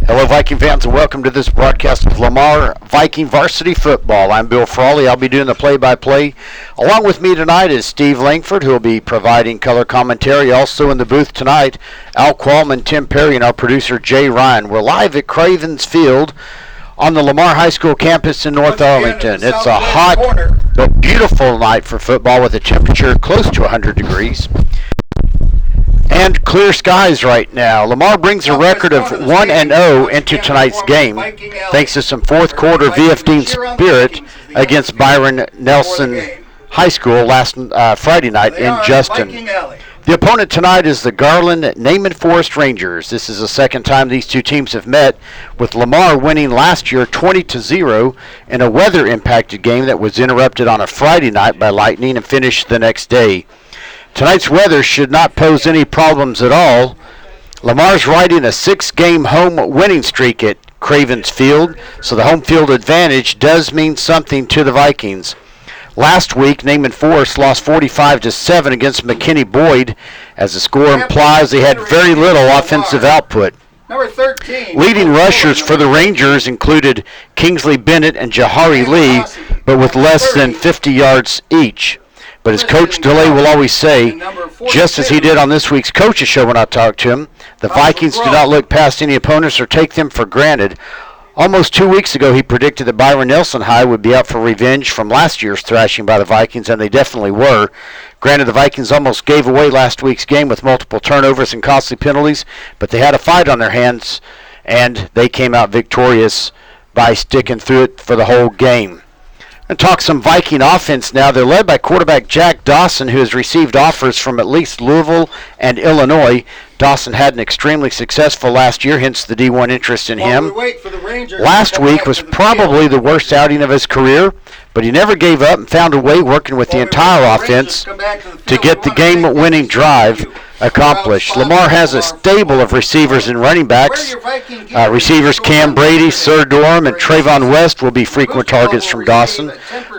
Hello, Viking fans, and welcome to this broadcast of Lamar Viking varsity football. I'm Bill Frawley. I'll be doing the play-by-play. Along with me tonight is Steve Langford, who will be providing color commentary. Also in the booth tonight, Al Qualman, Tim Perry, and our producer, Jay Ryan. We're live at Cravens Field on the Lamar High School campus in North Arlington. It's a hot but beautiful night for football with a temperature close to 100 degrees. And clear skies right now. Lamar brings a record of 1-0 into tonight's game, thanks to some fourth quarter VFD spirit against Byron Nelson High School last Friday night in Justin. The opponent tonight is the Garland Naaman Forest Rangers. This is the second time these two teams have met, with Lamar winning last year 20-0 in a weather-impacted game that was interrupted on a Friday night by lightning and finished the next day. Tonight's weather should not pose any problems at all. Lamar's riding a 6-game home winning streak at Cravens Field, so the home field advantage does mean something to the Vikings. Last week, Naaman Forest lost 45-7 against McKinney Boyd. As the score implies, they had very little offensive output. Number 13. Leading rushers for the Rangers included Kingsley Bennett and Jahari Lee, but with less than 50 yards each. But as Coach DeLay will always say, just as he did on this week's Coach's Show when I talked to him, the Vikings do not look past any opponents or take them for granted. Almost 2 weeks ago, he predicted that Byron Nelson High would be out for revenge from last year's thrashing by the Vikings, and they definitely were. Granted, the Vikings almost gave away last week's game with multiple turnovers and costly penalties, but they had a fight on their hands, and they came out victorious by sticking through it for the whole game. And talk some Viking offense now. They're led by quarterback Jack Dawson, who has received offers from at least Louisville and Illinois. Dawson had an extremely successful last year, hence the D1 interest in him. Last week was probably the worst outing of his career, but he never gave up and found a way, working with the entire offense, to get the game-winning drive accomplished. Lamar has a stable of receivers and running backs. Receivers Cam Brady, Sir Dorm, and Trayvon West will be frequent targets from Dawson.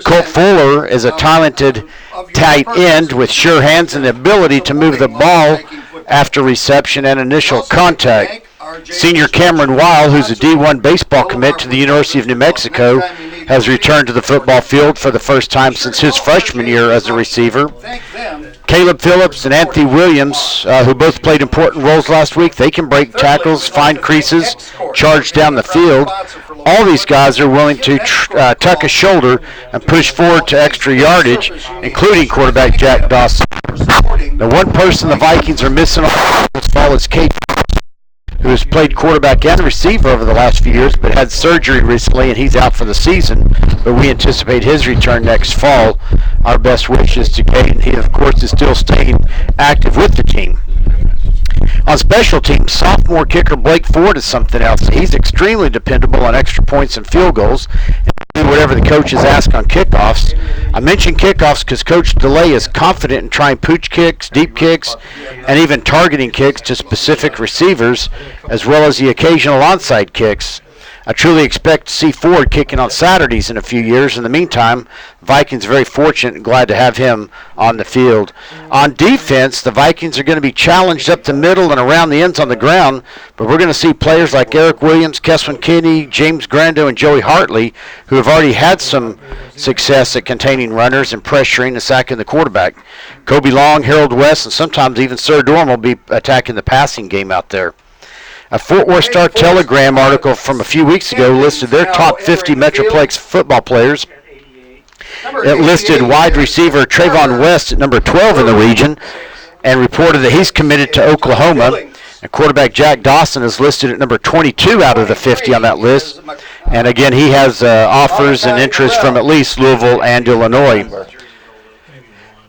Colt Fuller is a talented tight end with sure hands and the ability to move the ball after reception and initial contact. Senior Cameron Weil, who's a D1 baseball commit to the University of New Mexico, has returned to the football field for the first time since his freshman year as a receiver. Caleb Phillips and Anthony Williams, who both played important roles last week, they can break tackles, find creases, charge down the field. All these guys are willing to tuck a shoulder and push forward to extra yardage, including quarterback Jack Dawson. The one person the Vikings are missing on this ball is Kate, who has played quarterback and receiver over the last few years, but had surgery recently, and he's out for the season. But we anticipate his return next fall. Our best wishes to Kate, and he, of course, is still staying active with the team. On special teams, sophomore kicker Blake Ford is something else. He's extremely dependable on extra points and field goals, and whatever the coaches ask on kickoffs. I mention kickoffs because Coach DeLay is confident in trying pooch kicks, deep kicks, and even targeting kicks to specific receivers, as well as the occasional onside kicks. I truly expect to see Ford kicking on Saturdays in a few years. In the meantime, Vikings are very fortunate and glad to have him on the field. On defense, the Vikings are going to be challenged up the middle and around the ends on the ground, but we're going to see players like Eric Williams, Keswin Kinney, James Grando, and Joey Hartley, who have already had some success at containing runners and pressuring and sacking the quarterback. Kobe Long, Harold West, and sometimes even Sir Dorm will be attacking the passing game out there. A Fort Worth Star-Telegram article from a few weeks ago listed their top 50 Metroplex football players. It listed wide receiver Trayvon West at number 12 in the region and reported that he's committed to Oklahoma. And quarterback Jack Dawson is listed at number 22 out of the 50 on that list. And again, he has offers and interest from at least Louisville and Illinois.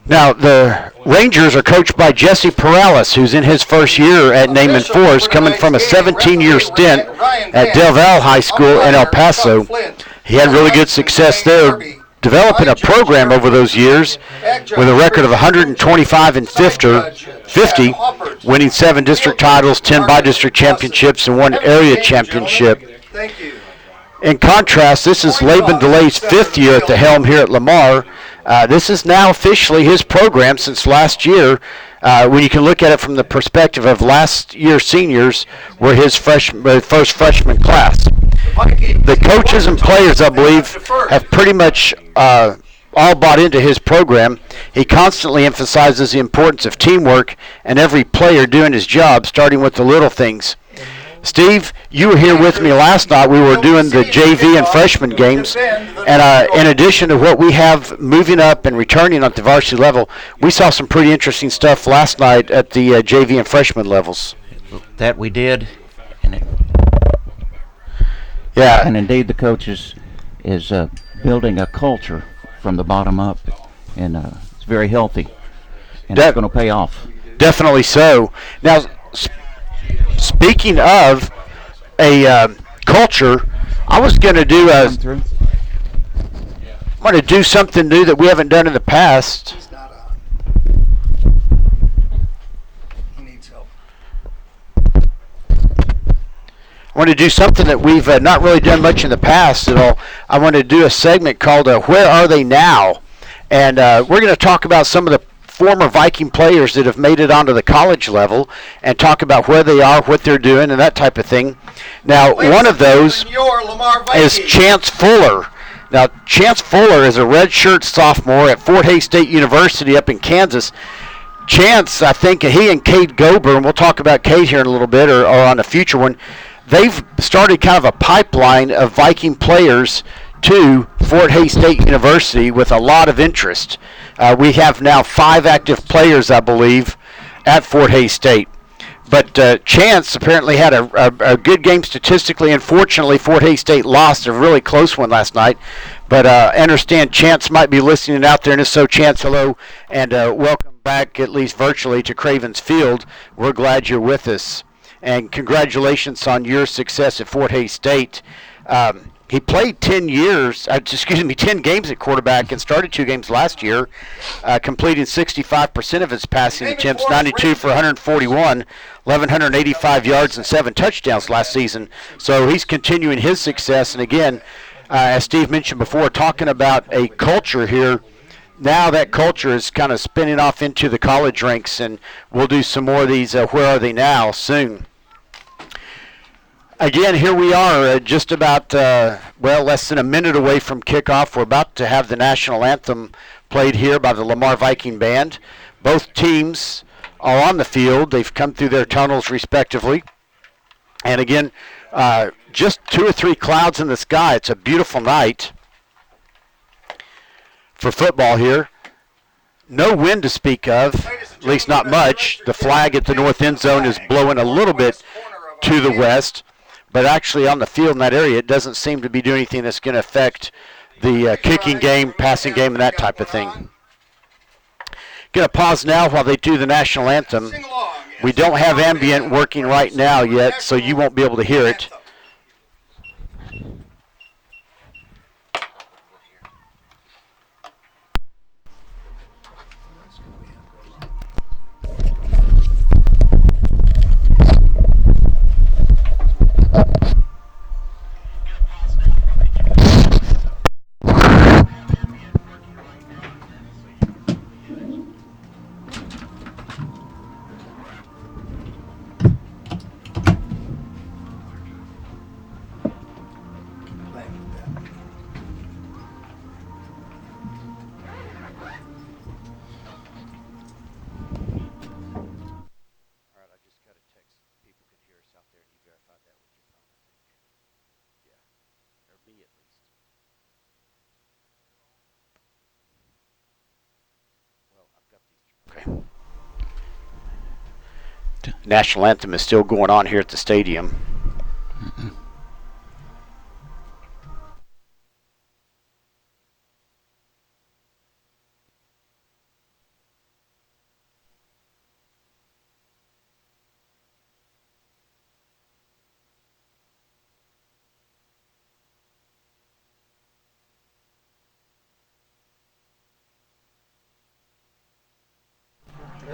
Now, the Rangers are coached by Jesse Perales, who's in his first year at Naaman Forest, coming from a 17-year stint at Del Valle High School in El Paso. He had really good success there, developing a program over those years with a record of 125 and 50, winning 7 district titles, 10 by-district championships, and 1 area championship. In contrast, this is Laban DeLay's 5th year at the helm here at Lamar. This is now officially his program since last year. when you can look at it from the perspective of last year's seniors were his first freshman class. The coaches and players, I believe, have pretty much all bought into his program. He constantly emphasizes the importance of teamwork and every player doing his job, starting with the little things. Steve, you were here with me last night. We were doing the JV and freshman games, and in addition to what we have moving up and returning at the varsity level, we saw some pretty interesting stuff last night at the JV and freshman levels. That we did, and yeah, and indeed the coach is building a culture from the bottom up, and it's very healthy, and it's going to pay off. Definitely so. Now, speaking of a culture, I was going to do something new that we haven't done in the past. He's not on. He needs help. I want to do something that we've not really done much in the past at all. I want to do a segment called Where Are They Now? And we're going to talk about some of the former Viking players that have made it onto the college level and talk about where they are, what they're doing, and that type of thing. Now, one of those is Chance Fuller. Now, Chance Fuller is a redshirt sophomore at Fort Hays State University up in Kansas. Chance, I think, he and Cade Gober, and we'll talk about Cade here in a little bit or on a future one, they've started kind of a pipeline of Viking players to Fort Hays State University with a lot of interest. We have now 5 active players, I believe, at Fort Hays State. But Chance apparently had a good game statistically. Unfortunately, Fort Hays State lost a really close one last night. But I understand Chance might be listening out there, and if so, Chance, hello, and welcome back, at least virtually, to Cravens Field. We're glad you're with us. And congratulations on your success at Fort Hays State. He played 10 games at quarterback and started 2 games last year, completing 65% of his passing attempts, 92 for 141, 1,185 yards and 7 touchdowns last season. So he's continuing his success. And again, as Steve mentioned before, talking about a culture here, now that culture is kind of spinning off into the college ranks, and we'll do some more of these Where Are They Now soon. Again, here we are just about, less than a minute away from kickoff. We're about to have the national anthem played here by the Lamar Viking Band. Both teams are on the field. They've come through their tunnels respectively. And again, just 2 or 3 clouds in the sky. It's a beautiful night for football here. No wind to speak of, at least not much. The flag at the north end zone is blowing a little bit to the west. But actually on the field in that area, it doesn't seem to be doing anything that's going to affect the kicking game, passing game, and that type of thing. Going to pause now while they do the national anthem. We don't have ambient working right now yet, so you won't be able to hear it. National anthem is still going on here at the stadium. Mm-hmm.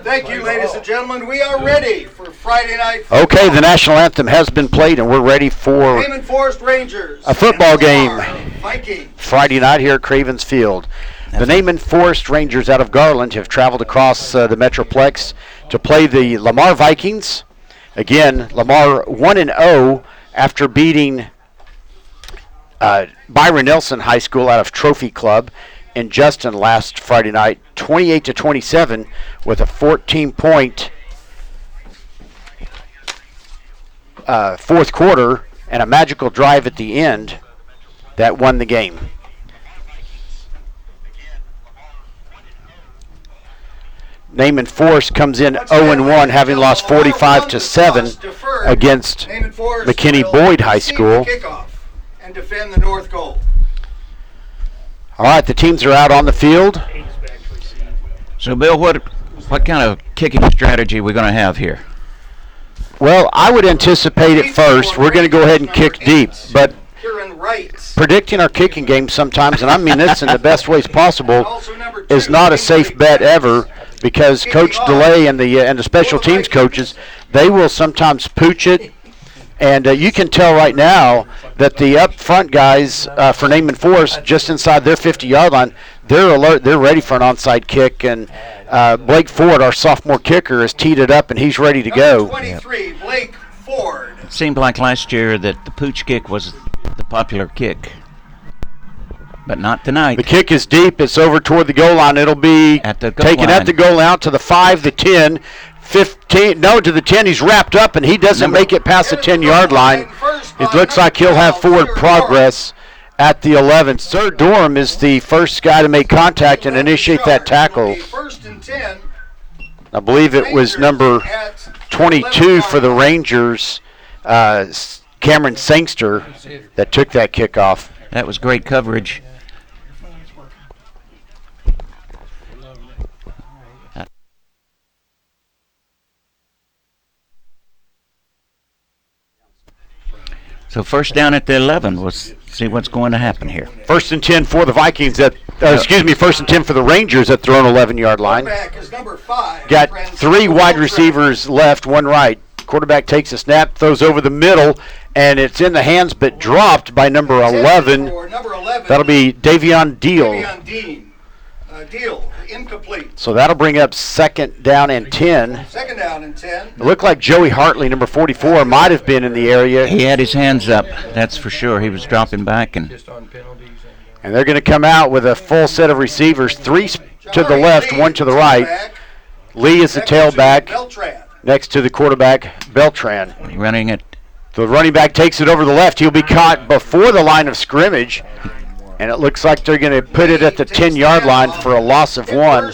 Thank you, ladies and gentlemen. We are ready for Friday night football. Okay, the national anthem has been played, and we're ready for Naaman Forest Rangers, a football game Viking. Friday night here at Cravens Field. The Naaman Forest Rangers out of Garland have traveled across the Metroplex to play the Lamar Vikings. Again, Lamar 1-0 after beating Byron Nelson High School out of Trophy Club in Justin last Friday night, 28-27, with a 14-point fourth quarter and a magical drive at the end that won the game. Naaman Forest comes in 0-1, having lost 45-7 against McKinney Boyd High School. And defend the north goal. All right, the teams are out on the field. So, Bill, what kind of kicking strategy are we going to have here? Well, I would anticipate at first we're going to go ahead and kick deep, but predicting our kicking game sometimes, and I mean this in the best ways possible, is not a safe bet ever, because Coach DeLay and the special teams coaches, they will sometimes pooch it. And you can tell right now that the up front guys for Naaman Forest, just inside their 50-yard line, they're alert. They're ready for an onside kick. And Blake Ford, our sophomore kicker, has teed it up, and he's ready to go. 23, Blake Ford. It seemed like last year that the pooch kick was the popular kick, but not tonight. The kick is deep. It's over toward the goal line. It'll be taken at the goal line to the 5, the 10. 15, no, to the 10. He's wrapped up, and he doesn't make it past the 10-yard line. It looks like he'll have forward progress at the 11. Sir Durham is the first guy to make contact and initiate that tackle. I believe it was number 22 for the Rangers, Cameron Sangster, that took that kickoff. That was great coverage. So first down at the 11. We'll see what's going to happen here. First and 10 for the Vikings. First and 10 for the Rangers at their own 11-yard line. Got 3 wide receivers left, 1 right. Quarterback takes a snap, throws over the middle, and it's in the hands but dropped by number 11. That'll be Davion Deal. Deal, incomplete. So that'll bring up second down and 10. Second down and 10. It looked like Joey Hartley, number 44, might have been in the area. He had his hands up, that's for sure. He was dropping back. And they're going to come out with a full set of receivers, 3 to the left, 1 to the right. Lee is the tailback. Next to the quarterback, Beltran. Running it. The running back takes it over the left. He'll be caught before the line of scrimmage. And it looks like they're going to put it at the 10-yard line for a loss of 1.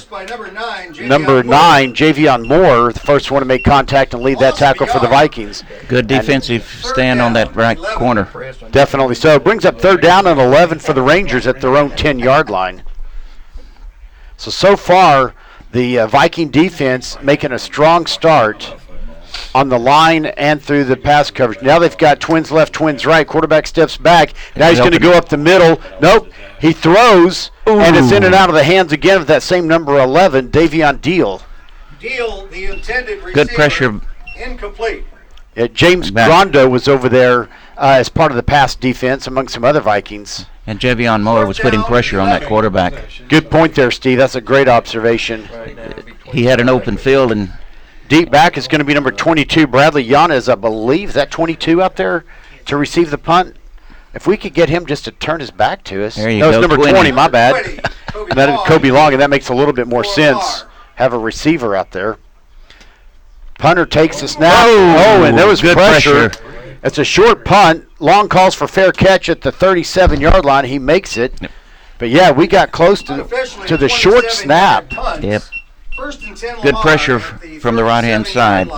Number 9, Javion Moore, the first one to make contact and lead that tackle for the Vikings. Good defensive stand on that right corner. Definitely so. It brings up third down and 11 for the Rangers at their own 10-yard line. So far, the Viking defense making a strong start on the line and through the pass coverage. Now they've got twins left, twins right. Quarterback steps back. Now he's going to go up the middle. Nope. He throws, and it's in and out of the hands again of that same number 11, Davion Deal. Deal, the intended receiver. Good pressure. Incomplete. James Grondo was over there as part of the pass defense among some other Vikings. And Javion Moore was putting pressure on that quarterback. Good point there, Steve. That's a great observation. He had an open field, and deep back is going to be number 22, Bradley Yanez, I believe. Is that 22 out there to receive the punt? If we could get him just to turn his back to us. There you go. It's number 20, my bad. That is Kobe Long, and that makes a little bit more sense. Have a receiver out there. Punter takes the snap. Oh, and there was good pressure. It's a short punt. Long calls for fair catch at the 37-yard line. He makes it. Yep. But, yeah, we got close to the short snap. Yep. Good pressure from the right-hand side.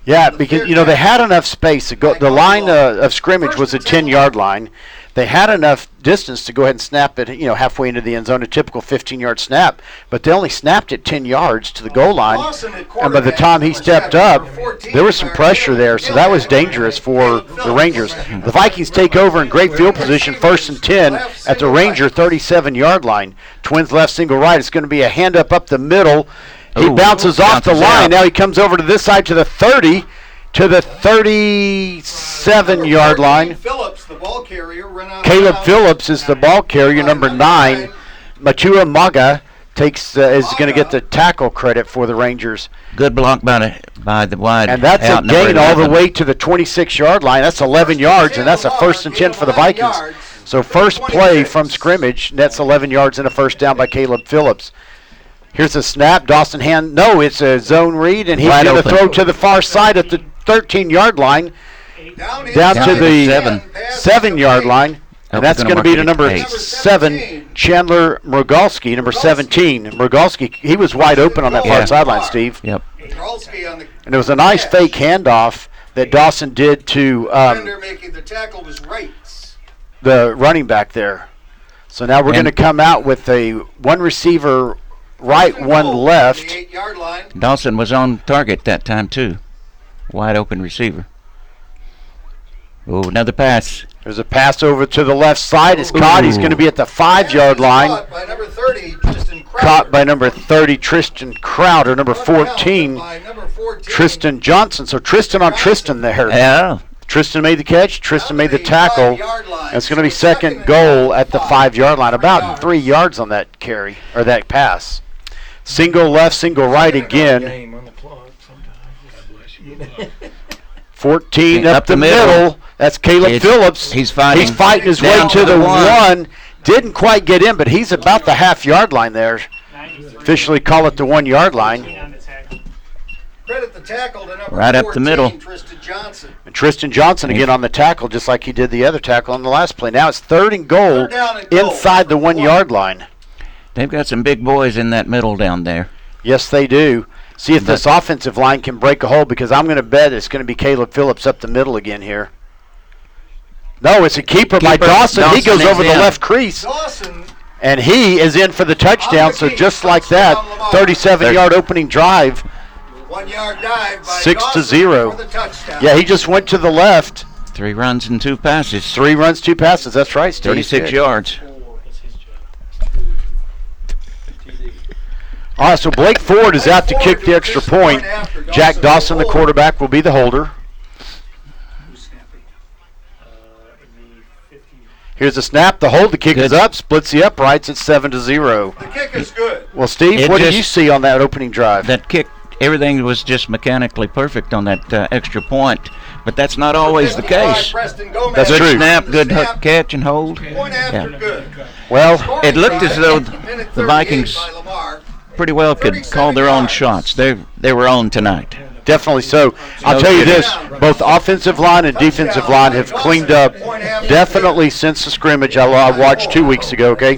Yeah, because, they had enough space. The line of scrimmage was a 10-yard line. They had enough distance to go ahead and snap it, halfway into the end zone, a typical 15-yard snap. But they only snapped it 10 yards to the goal line. And by the time he stepped up, there was some pressure there. So that was dangerous for the Rangers. The Vikings take over in great field position, first and 10 at the Ranger 37-yard line. Twins left, single right. It's going to be a hand up the middle. He bounces off the line. Now he comes over to this side to the 30, to the 37-yard line. Caleb Phillips is the ball carrier, number 9. Matua Maga is going to get the tackle credit for the Rangers. Good block by the wide. And that's a gain all the way to the 26-yard line. That's 11 yards, and that's a 1st and 10 for the Vikings. So first play from scrimmage, that's 11 yards and a first down by Caleb Phillips. Here's a snap. Dawson hand. No, it's a zone read, and he's going to throw to the far side at the 13-yard line, down to the 7-yard line. And that's going to be to number 7, Chandler Mrogalski, number 17. Mrogalski, he was wide open on that far sideline, Steve. Yep. And it was a nice fake handoff that Dawson did to the running back there. So now we're going to come out with a one receiver right, one left. Dawson was on target that time, too. Wide open receiver. Oh, another pass. There's a pass over to the left side. It's caught. He's going to be at the 5-yard line. Caught by number 30, Tristan Crowder. Number 14, Tristan Johnson. So Tristan on Tristan there. Yeah. Tristan made the catch. Tristan made the tackle. And it's going to be second goal at the 5-yard line. About 3 yards on that carry, or that pass. Single left, single right again. 14 up the middle. That's Caleb Phillips. He's fighting his way to the one. Didn't quite get in, but he's about the half-yard line there. Officially call it the 1-yard line. Credit the tackle to number right up the middle. Tristan Johnson. And Tristan Johnson again on the tackle, just like he did the other tackle on the last play. Now it's third and goal inside the 1-yard line. They've got some big boys in that middle down there. Yes, they do. See if this offensive line can break a hole, because I'm going to bet it's going to be Caleb Phillips up the middle again here. No, it's a keeper by Dawson. He goes over the left crease. And he is in for the touchdown. So just like that, 37-yard opening drive. 1-yard dive by 6-0. for the touchdown. Yeah, he just went to the left. 3 runs and 2 passes. 3 runs, 2 passes. That's right, Steve. 36 yards. All right, so Blake Ford is out to kick the extra point. Jack Dawson, the quarterback, will be the holder. Here's the snap. The hold. The kick is up. Splits the uprights at 7-0. The kick is good. Well, Steve, what did you see on that opening drive? That kick, everything was just mechanically perfect on that extra point. But that's not always the case. That's good true. Snap, good catch and hold. Point after good. Well, it looked as though the Vikings pretty well could call their own shots. They were on tonight. Definitely so. I'll tell you this, both offensive line and defensive line have cleaned up definitely since the scrimmage I watched 2 weeks ago, okay?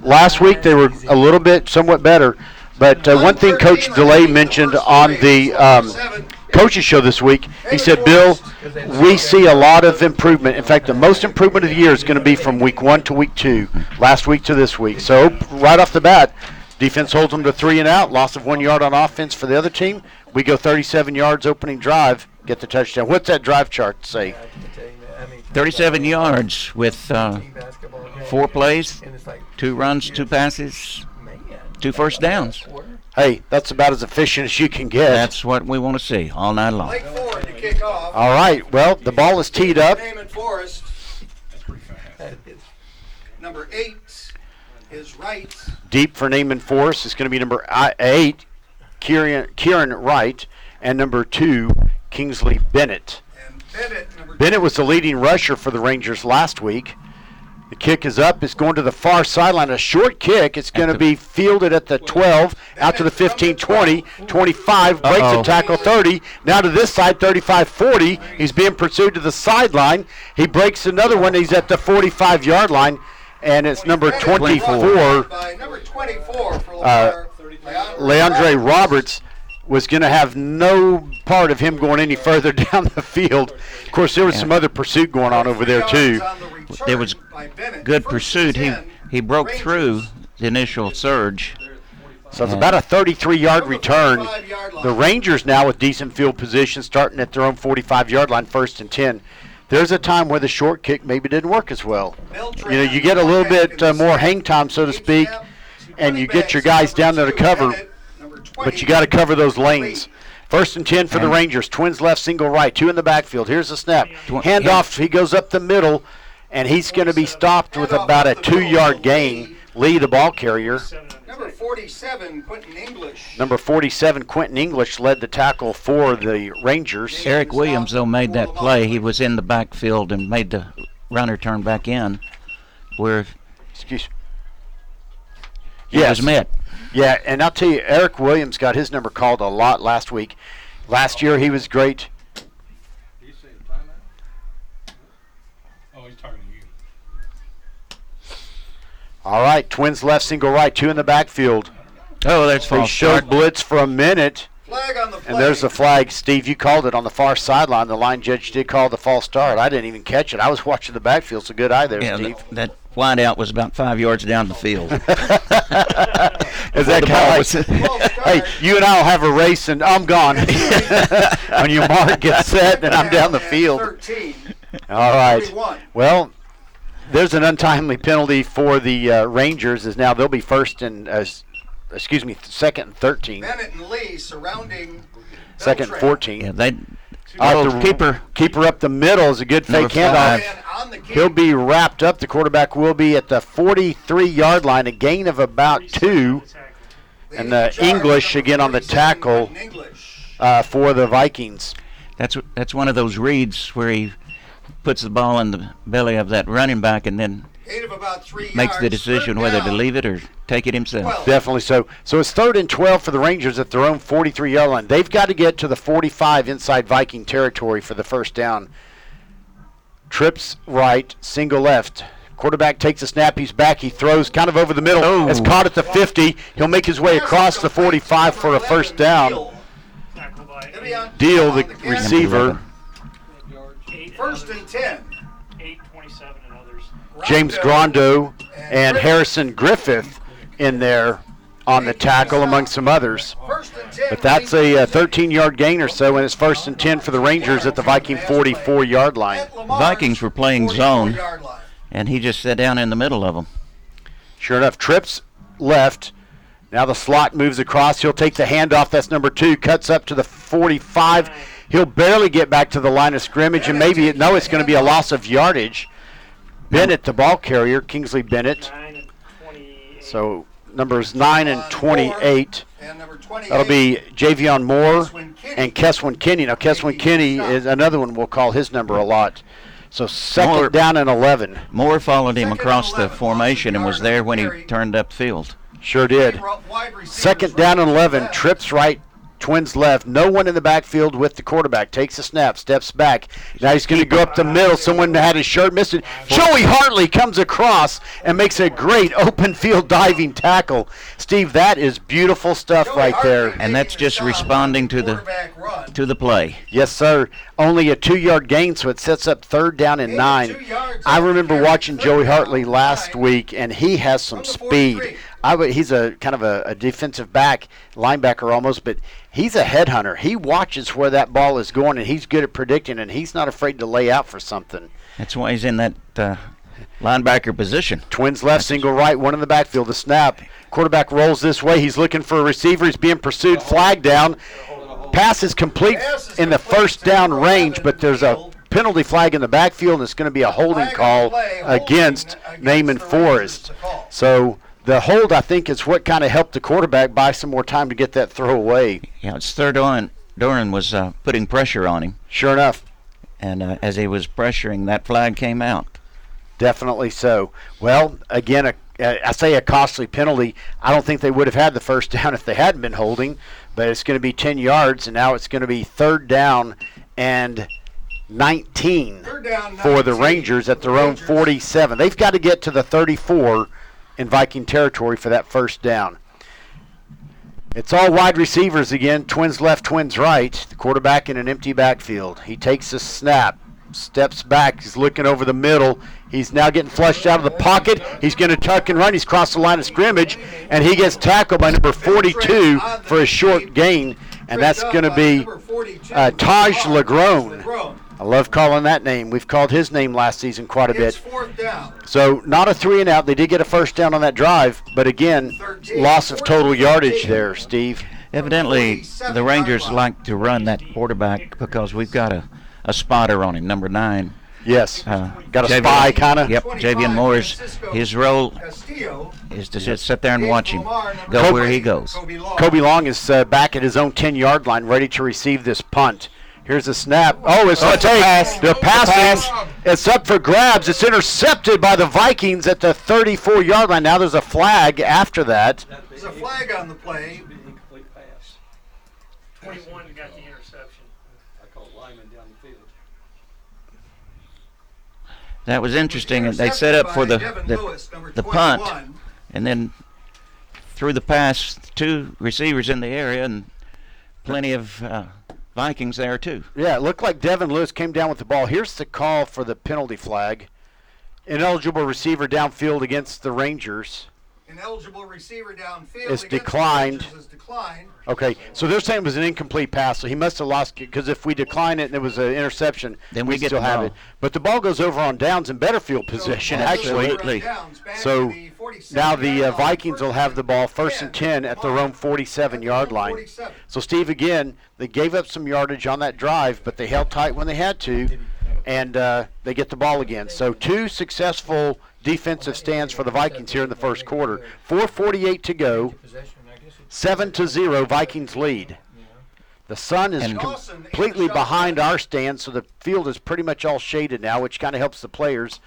Last week they were a little bit somewhat better, but one thing Coach DeLay mentioned on the coaches show this week, he said, Bill, we see a lot of improvement. In fact, the most improvement of the year is going to be from week 1 to week 2, last week to this week. So right off the bat, defense holds them to 3 and out, loss of 1 yard on offense for the other team. We go 37 yards opening drive, get the touchdown. What's that drive chart say? 37 yards with 4 plays, 2 runs, 2 passes, 2 first downs. Hey, that's about as efficient as you can get. That's what we want to see all night long. Blake Ford to kick off. All right, well, the ball is teed up. Naaman Forrest. Number 8 is right. Deep for Naaman Forrest is going to be number 8. Kieran Wright, and number 2, Kingsley Bennett. And Bennett was the leading rusher for the Rangers last week. The kick is up. It's going to the far sideline. A short kick. It's going to be fielded at the 12, out to the 15, 20, 25, breaks the tackle, 30. Now to this side, 35, 40. He's being pursued to the sideline. He breaks another one. He's at the 45-yard line, and it's number 24. By number 24 for Leandre Roberts was going to have no part of him going any further down the field. Of course, there was some other pursuit going on over there, too. There was good pursuit. He broke through the initial surge. So it's about a 33-yard return. The Rangers now with decent field position, starting at their own 45-yard line, 1st and 10. There's a time where the short kick maybe didn't work as well. You know, you get a little bit more hang time, so to speak, and you get your guys down there to cover, but you got to cover those lanes. 1st and 10 for the Rangers. Twins left, single right, 2 in the backfield. Here's the snap. Handoff, he goes up the middle, and he's going to be stopped with about a 2-yard gain. Lee, the ball carrier. 47, Quentin English. Number 47, Quentin English, led the tackle for the Rangers. Eric Williams, though, made that play. He was in the backfield and made the runner turn back in where Excuse. he was met. Yeah, and I'll tell you, Eric Williams got his number called a lot last week. Last year he was great. Did you say timeout? Oh, he's talking to you. All right, Twins left, single right, 2 in the backfield. Oh, that's They false showed start. blitz for a minute, Flag on the play. and there's the flag. Steve, you called it on the far sideline. The line judge did call the false start. I didn't even catch it. I was watching the backfield. It's a good eye there, Yeah, Steve. that wide out was about 5 yards down the field. Is that the kind ball of was- like, hey, you and I will have a race, and I'm gone. When your mark gets set, and I'm down the field. 13. All right. 41. Well, there's an untimely penalty for the Rangers, as now they'll be second and 13. Bennett and Lee surrounding Second and Beltran. 14. Yeah, they The keeper up the middle is a good Number fake handoff. 5. And on the He'll keep. be wrapped up. The quarterback will be at the 43-yard line, a gain of about 2. And English again on the tackle Quentin English. for the Vikings. that's one of those reads where he puts the ball in the belly of that running back and then Gain of about 3 makes the yards. decision Third whether to down. leave it or take it himself. 12. Definitely so. So it's 3rd and 12 for the Rangers at their own 43-yard line. They've got to get to the 45 inside Viking territory for the first down. Trips right, single left. Quarterback takes a snap. He's back. He throws kind of over the middle. Oh. It's caught at the 50. He'll make his way across the 45 for a first down. Deal, the receiver. First and 10. 8:27 and others. James Grondo and Harrison Griffith in there on the tackle, among some others. First and 10. But that's a 13-yard gain or so, and it's 1st and 10 for the Rangers at the Viking 44-yard line. At Lamar's Vikings were playing zone. 44-yard line. And he just sat down in the middle of them. Sure enough, trips left. Now the slot moves across. He'll take the handoff. That's number 2. Cuts up to the 45. He'll barely get back to the line of scrimmage, and maybe it's going to be a loss of yardage. Bennett, the ball carrier, Kingsley Bennett. 9 and 28. So numbers 9 and 28. And number 28. That'll be Javion Moore Keswin Kinney. and Keswin Kinney. Now, Keswin Kinney is another one we'll call his number a lot. So second Moore- down and 11. Moore followed him Second across and the 11, formation and was there when he carry. turned upfield. Sure did. Wide receivers Second down and right 11. left. Trips right, Twins left. No one in the backfield with the quarterback. Takes a snap, steps back. Now he's going to go up the middle. Someone had his shirt missed it. Joey Hartley comes across and makes a great open field diving tackle. Steve, that is beautiful stuff Joey right Hartley there. And that's taking a just shot responding on to the- quarterback run. To the play. Yes, sir. Only a 2-yard gain, so it sets up 3rd down and Gain of 9. 2 yards I on the remember carry. watching Third Joey down, Hartley last 9. week, and he has some From the speed. 43. He's a kind of a defensive back, linebacker almost, but he's a headhunter. He watches where that ball is going, and he's good at predicting, and he's not afraid to lay out for something. That's why he's in that linebacker position. Twins left, single right, one in the backfield. The snap. Quarterback rolls this way. He's looking for a receiver. He's being pursued. Flag down. Pass is complete in the first down range, but there's a penalty flag in the backfield, and it's going to be a holding call against Naaman Forrest. So the hold, I think, is what kind of helped the quarterback buy some more time to get that throw away. Yeah, it's third on. Doran was putting pressure on him, Sure enough, and as he was pressuring, that flag came out. definitely so. Well, again, I say a costly penalty. I don't think they would have had the first down if they hadn't been holding, but it's going to be 10 yards, and now it's going to be 3rd down and 19 Third down, for the 19. Rangers at their own Rangers. 47. They've got to get to the 34 in Viking territory for that first down. It's all wide receivers again. Twins left, Twins right. The quarterback in an empty backfield. He takes a snap, steps back. He's looking over the middle. He's now getting flushed out of the pocket. He's going to tuck and run. He's crossed the line of scrimmage, and he gets tackled by number 42 for a short gain, and that's going to be Taj Lagrone. I love calling that name. We've called his name last season quite a It's bit. 4th down. So not a 3 and out. They did get a first down on that drive, but again, loss of total yardage there, Steve. Evidently, the Rangers like to run that quarterback because we've got a spotter on him, number 9. Yes. Got a Javion- spy kind of. Yep. Javion Moore's his role Castillo. is to just sit there and watch him Lamar, go number where he 20, goes. Kobe Long is back at his own 10-yard line, ready to receive this punt. Here's a snap. Oh, it's a pass. The pass. It's up for grabs. It's intercepted by the Vikings at the 34-yard line. Now there's a flag after that. There's a flag on the play. Incomplete pass. 21 got the interception. I call lineman down the field. That was interesting. And they set up for the punt, 21. and then threw the pass, 2 receivers in the area, and plenty of Vikings there too. Yeah, it looked like Devin Lewis came down with the ball. Here's the call for the penalty flag. Ineligible receiver downfield against the Rangers. Ineligible receiver downfield. It's against declined. the Rangers is declined. Okay, so they're saying it was an incomplete pass, so he must have lost it, because if we decline it and it was an interception, Then we get still the have ball. it. But the ball goes over on downs in better field position, actually. Absolutely. So now the Vikings will have the ball 1st and 10 at their own 47-yard line. So, Steve, again, they gave up some yardage on that drive, but they held tight when they had to, and they get the ball again. So 2 successful defensive stands for the Vikings here in the first quarter. 4:48 to go. 7-0 Vikings lead. The sun is And completely behind our stand, so the field is pretty much all shaded now, which kind of helps the players.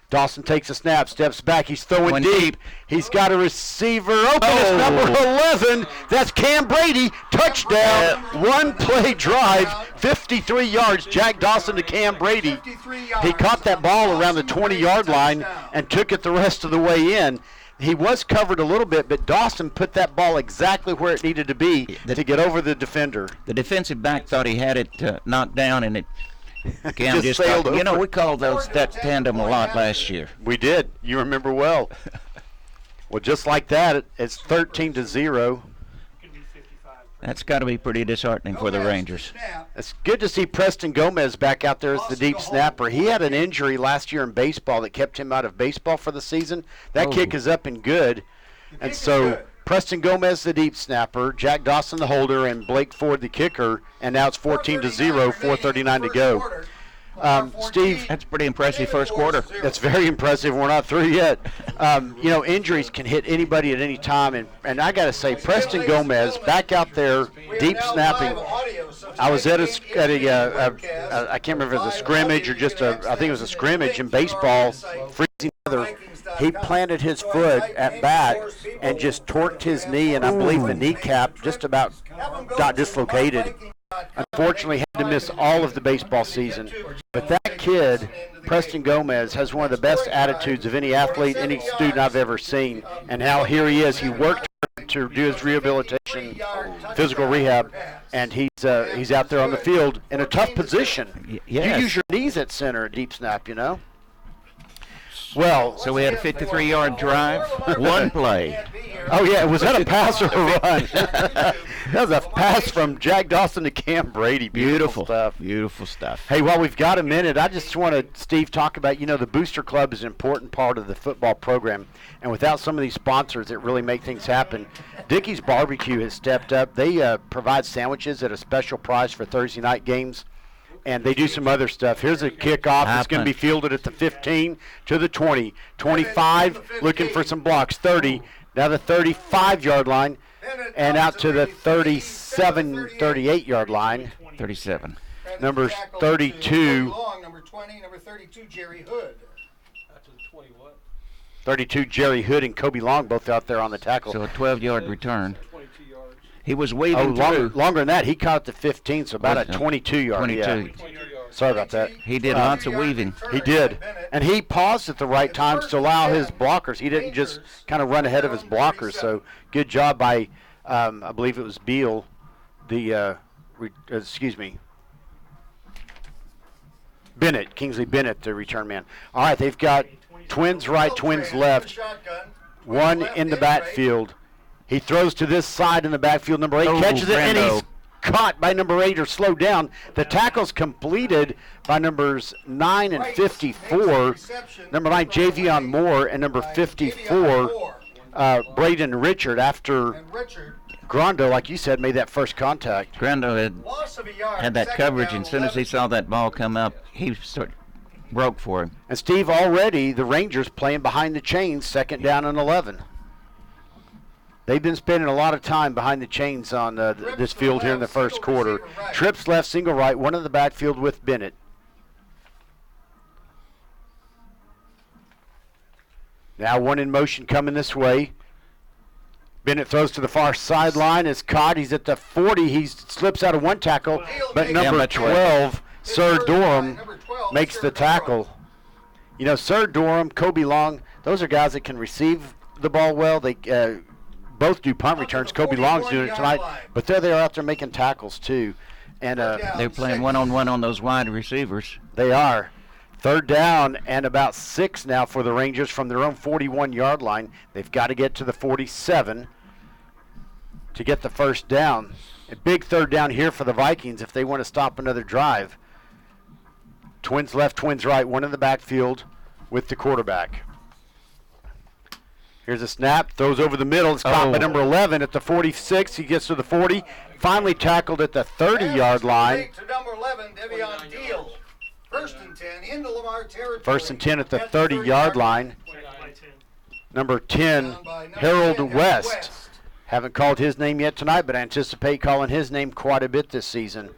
Dawson takes a snap, steps back, he's throwing Going deep. deep. He's got a receiver open. It's number 11. That's Cam Brady. Touchdown. One-play drive, 53 yards. Jack Dawson to Cam Brady. He caught that ball around the 20-yard line and took it the rest of the way in. He was covered a little bit, but Dawson put that ball exactly where it needed to be to get over the defender. The defensive back thought he had it knocked down, and it Cam Just just sailed caught, you know, over. we called that tandem a lot last year. We did. You remember well. Well, just like that, it's 13-0. Could be 55. That's got to be pretty disheartening for the Rangers. It's good to see Preston Gomez back out there as the deep snapper. He had an injury last year in baseball that kept him out of baseball for the season. That kick is up and good. And so Preston Gomez, the deep snapper, Jack Dawson, the holder, and Blake Ford, the kicker. And now it's 14-0, 4:39 to go. Steve, That's pretty impressive first quarter. that's very impressive. We're not through yet. You know, injuries can hit anybody at any time. And I got to say, Preston Gomez back out there, deep snapping. I was at I can't remember if it was a scrimmage or just I think it was a scrimmage in baseball, freezing weather. He planted his foot at bat and just torqued his knee, and I believe the kneecap just about got dislocated. Unfortunately, had to miss all of the baseball season. But that kid, Preston Gomez, has one of the best attitudes of any athlete, any student I've ever seen. And how here he is. He worked to do his rehabilitation, physical rehab, and he's out there on the field in a tough position. Yes. You use your knees at center, a deep snap, you know. Well, So we had a 53-yard drive, one play. oh yeah, was that a pass or a run? That was a pass from Jack Dawson to Cam Brady. Beautiful stuff. Beautiful stuff. Hey, while we've got a minute, I just want to, Steve, talk about, you know, the Booster Club is an important part of the football program, and without some of these sponsors that really make things happen, Dickey's Barbecue has stepped up. They provide sandwiches at a special price for Thursday night games, and they do some other stuff. Here's a kickoff. It's going to be fielded at the 15 to the 20. 25, looking for some blocks. 30, now the 35-yard line, and out to the 37, 38-yard line. 37. Number 32. Number 20, number 32, Jerry Hood. That's a 20 what? 32, Jerry Hood and Kobe Long both out there on the tackle. So a 12-yard return. 22 yards. He was Oh, weaving through. longer than that. He caught the 15, so about a 22-yard. 22. Yeah. 22 yards. Sorry about that. He did lots of weaving. He did. And he paused at the right times to allow his blockers. He didn't just kind of run ahead of his blockers. So good job by, I believe it was Beal, Bennett, Kingsley Bennett, the return man. All right, they've got twins right, twins left, one in the backfield. He throws to this side in the backfield. Number 8 catches it, and he's caught by number 8 or slowed down. The tackle's completed by numbers 9 and 54. Number 9, Javion Moore, and number 54, Braden Richard, after Grondo, like you said, made that first contact. Grando had that coverage, and as soon as he saw that ball come up, he broke for him. And Steve, already the Rangers playing behind the chains, 2nd down and 11. They've been spending a lot of time behind the chains on this field here in the first quarter. Trips left, single right, one in the backfield with Bennett. Now one in motion coming this way. Bennett throws to the far sideline. Is caught. He's at the 40. He slips out of one tackle, but number 12, Sir Durham, makes the tackle. You know, Sir Durham, Kobe Long, those are guys that can receive the ball well. They both do punt returns. Kobe Long's doing it tonight, but they're out there making tackles too. And they're playing one-on-one on those wide receivers. They are. 3rd down and about 6 now for the Rangers from their own 41-yard line. They've got to get to the 47 to get the first down. A big 3rd down here for the Vikings if they want to stop another drive. Twins left, twins right, one in the backfield with the quarterback. Here's a snap, throws over the middle. It's caught by number 11 at the 46. He gets to the 40. Finally tackled at the 30-yard line. To number 11, Devion Deal. 1st and 10 into Lamar territory. 1st and 10 at the 30-yard line. By 10. Number 10, Harold West. Haven't called his name yet tonight, but I anticipate calling his name quite a bit this season.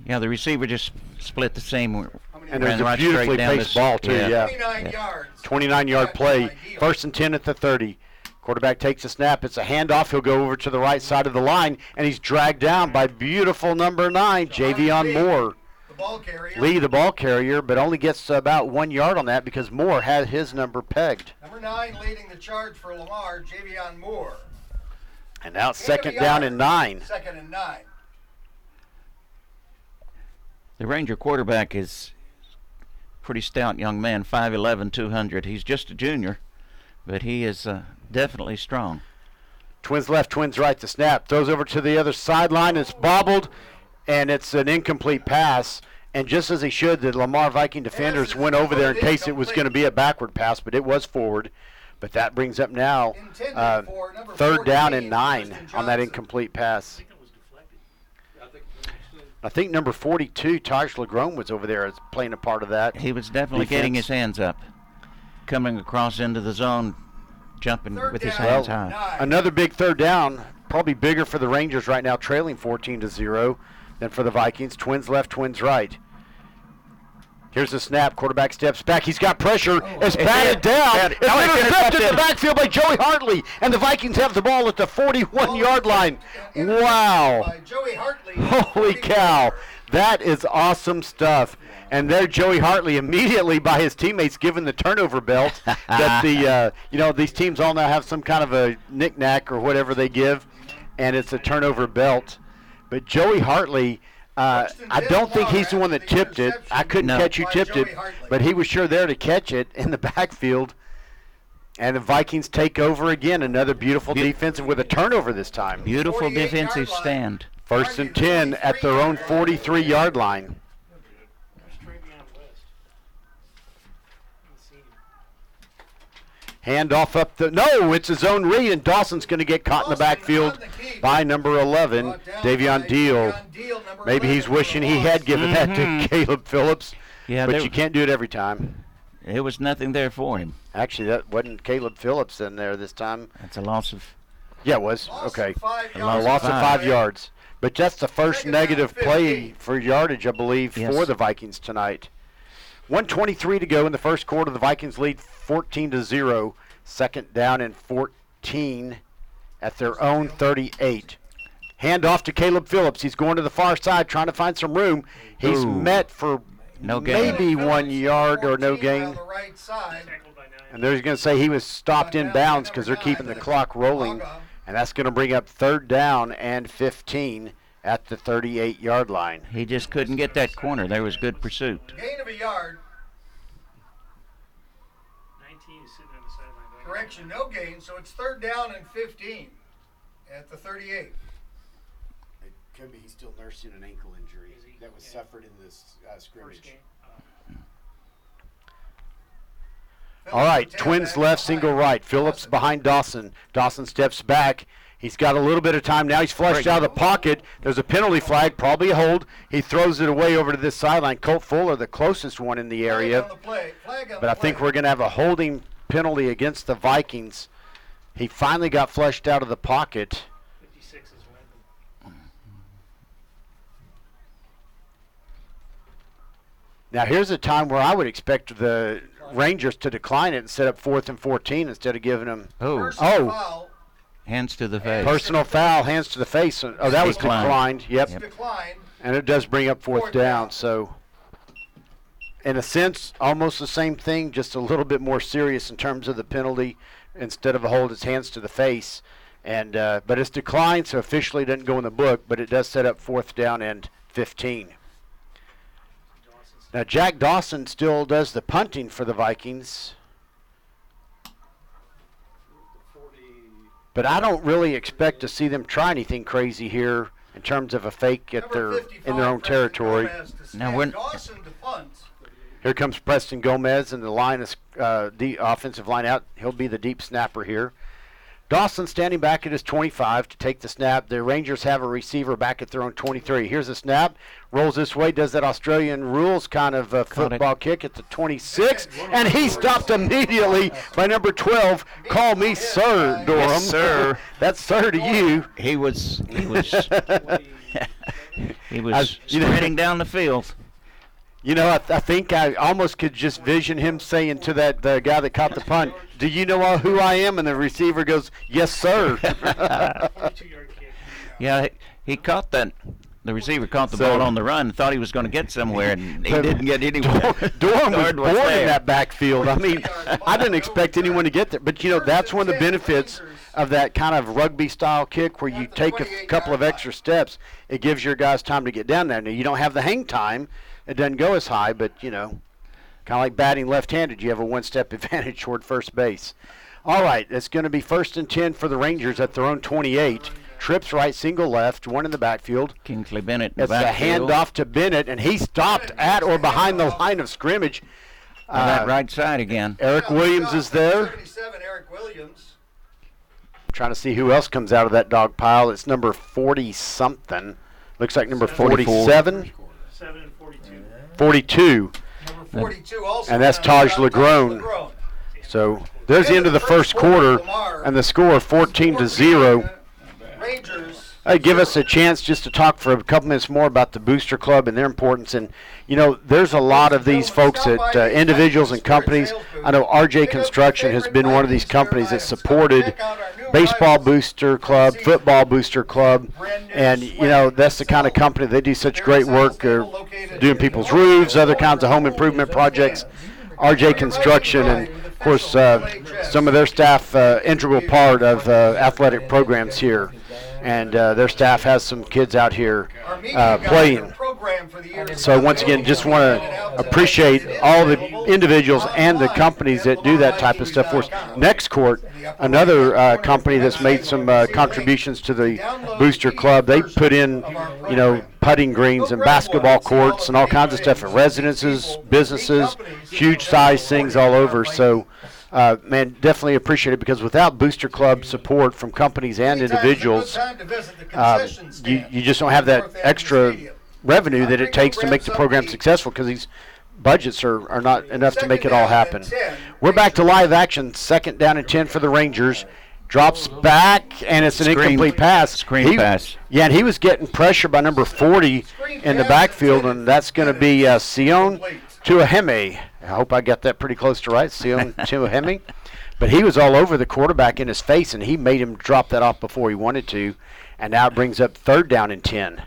Yeah, the receiver just split the same. And there's a beautifully paced ball, too, yeah. 29 yards. 29-yard play. 1st and 10 at the 30. Quarterback takes a snap. It's a handoff. He'll go over to the right side of the line, and he's dragged down by beautiful number 9, Javion Moore. The ball carrier. Lee, the ball carrier, but only gets about 1 yard on that because Moore had his number pegged. Number 9 leading the charge for Lamar, Javion Moore. And now it's 2nd down and 9. 2nd and 9. The Ranger quarterback is a pretty stout young man, 5'11", 200. He's just a junior, but he is definitely strong. Twins left, twins right. The snap throws over to the other sideline. It's bobbled, and it's an incomplete pass. And just as he should, the Lamar Viking defenders went over there in case it was going to be a backward pass, but it was forward. But that brings up now 3rd down and 9 on that incomplete pass. I think number 42, Taj Legrom, was over there playing a part of that. He was definitely getting his hands up, coming across into the zone, jumping with his hands high. Another big 3rd down, probably bigger for the Rangers right now, trailing 14-0 than for the Vikings. Twins left, twins right. Here's the snap. Quarterback steps back. He's got pressure. It's batted down. It's intercepted in the backfield by Joey Hartley. And the Vikings have the ball at the 41-yard line. Wow. By Joey Hartley. Holy cow. That is awesome stuff. And there Joey Hartley immediately by his teammates given the turnover belt that these teams all now have some kind of a knick-knack or whatever they give. And it's a turnover belt. But Joey Hartley, I don't think he's the one that tipped it. I couldn't catch who tipped it, but he was sure there to catch it in the backfield. And the Vikings take over again. Another beautiful defensive with a turnover this time. Beautiful defensive stand. 1st and 10 at their own 43-yard line. Straight beyond West. Haven't seen him. Hand off up the... No, it's a zone read, and Dawson's going to get caught in the backfield by number 11, Davion Deal. Maybe he's wishing he had given that to Caleb Phillips, but you can't do it every time. There was nothing there for him. Actually, that wasn't Caleb Phillips in there this time. That's a loss of... Yeah, it was. Okay. A loss of 5 yards. But that's the first negative play for yardage, I believe, for the Vikings tonight. 1:23 to go in the first quarter. The Vikings lead 14-0. 2nd down and 14 at their own 38. Hand off to Caleb Phillips. He's going to the far side trying to find some room. He's met for maybe 1 yard or no gain. And they're going to say he was stopped in bounds because they're keeping the clock rolling. And that's going to bring up 3rd down and 15 at the 38-yard line. He just couldn't get that corner. There was good pursuit. Gain of a yard. 19 is sitting on the sideline. Correction, no gain, so it's 3rd down and 15 at the 38. It could be he's still nursing an ankle injury that was suffered in this First game. All right, twins left, single right. Phillips behind Dawson. Dawson steps back. He's got a little bit of time now. He's flushed out of the pocket. There's a penalty flag, probably a hold. He throws it away over to this sideline. Colt Fuller, the closest one in the area. But I think we're going to have a holding penalty against the Vikings. He finally got flushed out of the pocket. 56 is Wyndham. Now here's a time where I would expect the Rangers to decline it and set up 4th and 14 instead of giving them. Hands to the face. Personal foul, hands to the face. Oh, that was declined. Yep. And it does bring up fourth down. So, in a sense, almost the same thing, just a little bit more serious in terms of the penalty. Instead of a hold, it's hands to the face. And but it's declined, so officially it doesn't go in the book, but it does set up 4th down and 15. Now, Jack Dawson still does the punting for the Vikings. But I don't really expect to see them try anything crazy here in terms of a fake in their own territory. Now, when here comes Preston Gomez and the line is the offensive line out. He'll be the deep snapper here. Dawson standing back at his 25 to take the snap. The Rangers have a receiver back at their own 23. Here's a snap. Rolls this way, does that Australian rules kind of football kick at the 26. And he stopped immediately by number 12. Call me sir, Durham. Yes, sir. That's sir to you. he was spreading down the field. You know, I think I almost could just vision him saying to the guy that caught the punt, "Do you know who I am?" And the receiver goes, "Yes, sir." 42-yard kick. Yeah, he caught that. The receiver caught the ball on the run and thought he was going to get somewhere, and he didn't get anywhere. Durham was born in that backfield. I mean, I didn't expect anyone to get there. But, you know, that's one of the benefits of that kind of rugby-style kick where you take a couple of extra steps. It gives your guys time to get down there. Now, you don't have the hang time. It doesn't go as high, but, you know, kind of like batting left-handed. You have a one-step advantage toward first base. All right, it's going to be 1st and 10 for the Rangers at their own 28. Trips right, single left, one in the backfield. Kingsley Bennett in the It's a backfield. handoff to Bennett, and he stopped at or behind the line of scrimmage. On that right side again. Eric Williams is there. 77, Eric Williams. Trying to see who else comes out of that dog pile. It's number 40-something. Looks like number 47. 7 and 42. 42. Number 42 also. And that's Taj Legrone. So there's the end of the first quarter, and the score 14-0. Rangers. Hey, give us a chance just to talk for a couple minutes more about the Booster Club and their importance. And, you know, there's a lot of these folks at individuals and companies. I know RJ Construction has been one of these companies that supported Baseball Booster Club, Football Booster Club. And, you know, that's the kind of company, they do such great work doing people's roofs, other kinds of home improvement projects. RJ Construction and, of course, some of their staff, integral part of athletic programs here. And their staff has some kids out here playing. So once again, just want to appreciate all the individuals and the companies that do that type of stuff for us. Next Court, another company that's made some contributions to the Booster Club. They put in, you know, putting greens and basketball courts and all kinds of stuff at residences, businesses, huge size things all over. So, man, definitely appreciate it, because without Booster Club support from companies and individuals, you just don't have that extra revenue that it takes to make the program successful, because these budgets are not enough to make it all happen. We're back to live action. 2nd down and 10 for the Rangers. Drops back, and it's an incomplete pass. Screen pass. Yeah, and he was getting pressure by number 40 in the backfield, and that's going to be Sion Tuaheme. I hope I got that pretty close to right, Sion Tuaheme. But he was all over the quarterback in his face, and he made him drop that off before he wanted to, and now it brings up 3rd down and 10.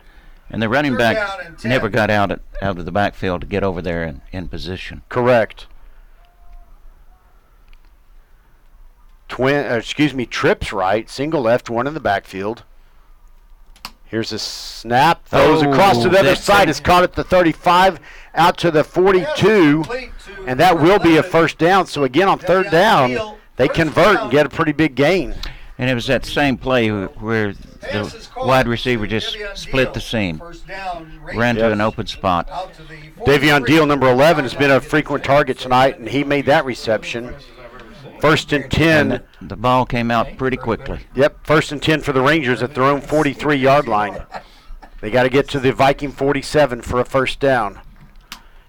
And the running back never got out of the backfield to get over there and in position. Correct. Trips right, single left, one in the backfield. Here's a snap, throws across to the other side. It's caught at the 35, out to the 42, and that will be a 1st down. So again, on 3rd down, they convert and get a pretty big gain. And it was that same play where Pass the is caught wide receiver to just Davion split Deal. the seam, First down, ran to Yes. an open spot. out to the Davion 43. Deal, number 11, has been a frequent target tonight, and he made that reception. First and 10. And the ball came out pretty quickly. Yep, first and 10 for the Rangers at their own 43-yard line. They got to get to the Viking 47 for a first down.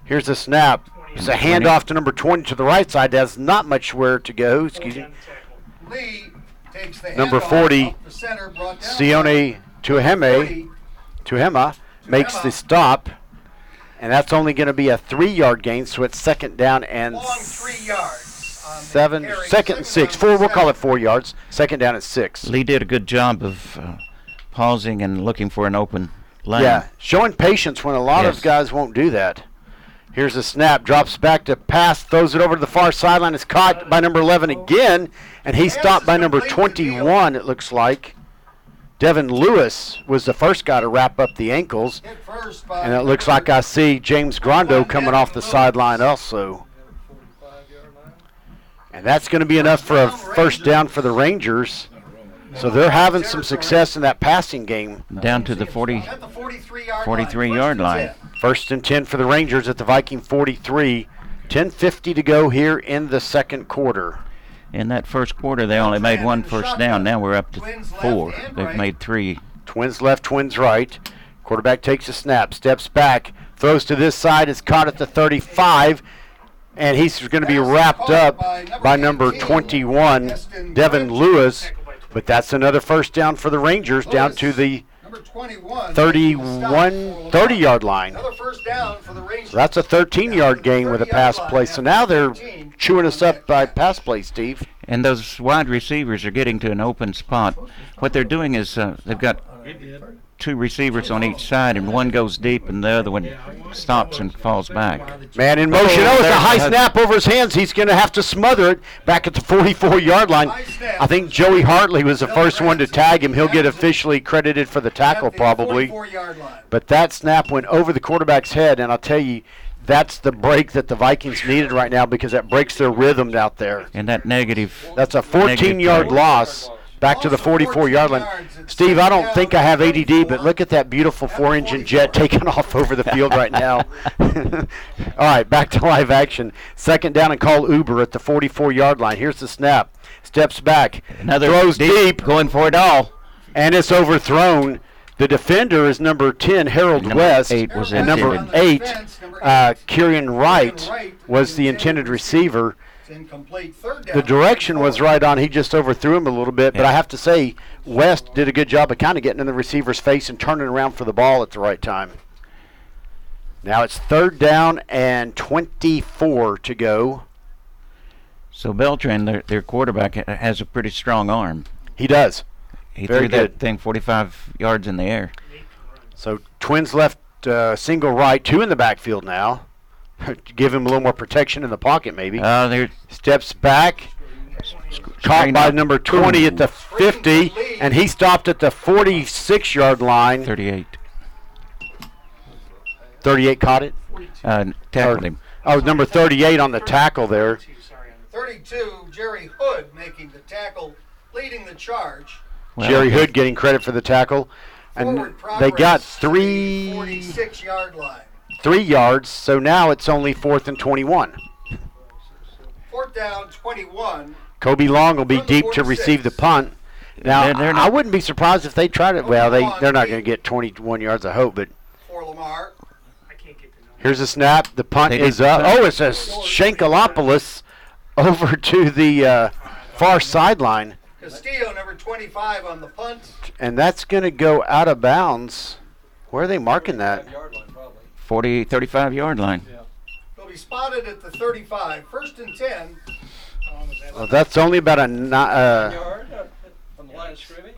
Here's the snap. It's a handoff to number 20 to the right side. That's not much where to go. Excuse me. Down the tackle. Lee takes the Number handoff 40, up the center, brought down Sione by Tuhema makes the stop, and that's only going to be a 3-yard gain, so it's second down and long 3 yards. on the seven, carry. second and 6. down, 4, we'll call it 7. 4 yards. Second down and 6. Lee did a good job of pausing and looking for an open lane. Yeah, showing patience when a lot Yes. of guys won't do that. Here's a snap, drops back to pass, throws it over to the far sideline. It's caught by number 11 again, and he's stopped by number 21, it looks like. Devin Lewis was the first guy to wrap up the ankles, Hit first by and it looks like I see James Grondo coming off the sideline also. 45-yard line. And that's going to be enough for a first down for the Rangers. So they're having some success in that passing game. Down to the 40. at the 43-yard 43-yard line. First and 10 for the Rangers at the Viking 43. 10:50 to go here in the second quarter. In that first quarter, they only made one first down. Now we're up to 4. They've made 3. Twins left, twins right. Quarterback takes a snap, steps back, throws to this side, is caught at the 35, and he's going to be wrapped up by number 21, Devin Lewis. But that's another first down for the Rangers, down to the Number 21. 30-yard line. Another first down for the Rangers. So that's a 13-yard gain with a pass play. So now they're chewing us up by pass play, Steve. And those wide receivers are getting to an open spot. What they're doing is they've got 2 receivers on each side, and one goes deep and the other one stops and falls back. Man in motion. Oh, it's a there's high a- snap over his hands. He's going to have to smother it back at the 44-yard line. I think Joey Hartley was the first one to tag him. He'll get officially credited for the tackle probably. 44-yard line. But that snap went over the quarterback's head, and I'll tell you, that's the break that the Vikings needed right now because that breaks their rhythm out there. And that negative. That's a negative 14-yard play. loss back to the 44-yard line. Steve, I don't think I have ADD, but look at that beautiful 4-engine jet taking off over the field right now. All right, back to live action. Second down and call Uber at the 44-yard line. Here's the snap. Steps back. Another throws deep, going for it all. and it's overthrown. The defender is number 10, Harold Number West, 8 was and number intended. 8, Kieran Wright, was the intended receiver. It's incomplete. Third down. The direction was right on. He just overthrew him a little bit. But Yeah. I have to say, West did a good job of kind of getting in the receiver's face and turning around for the ball at the right time. Now it's third down and 24 to go. So Beltran, their quarterback, has a pretty strong arm. He does. He Very threw that good. thing 45 yards in the air. So Twins left single right, 2 in the backfield now. Give him a little more protection in the pocket maybe. They're Steps back. Caught straight by up. number 20 at the 50, and he stopped at the 46-yard line. 38. 38 caught it. Tackled him. Oh, number 38 on the tackle there. 32, Jerry Hood making the tackle, leading the charge. Well, Jerry Hood getting credit for the tackle. And Forward they got progress to the 46-yard line. 3 yards, so now it's only 4th and 21. Fourth down, 21. Kobe Long will be deep to receive the punt. Now, They're I not- wouldn't be surprised if they tried it. Well, they're not going to get 21 yards, I hope, but For Lamar. I can't get the number. here's a snap. The punt They is did up. punt. Oh, it's a Shankalopoulos over to the far sideline, Castillo, number 25 on the punt. and that's going to go out of bounds. Where are they marking that? 35-yard line. He'll be spotted at the 35. First and 10. Well, that's only about a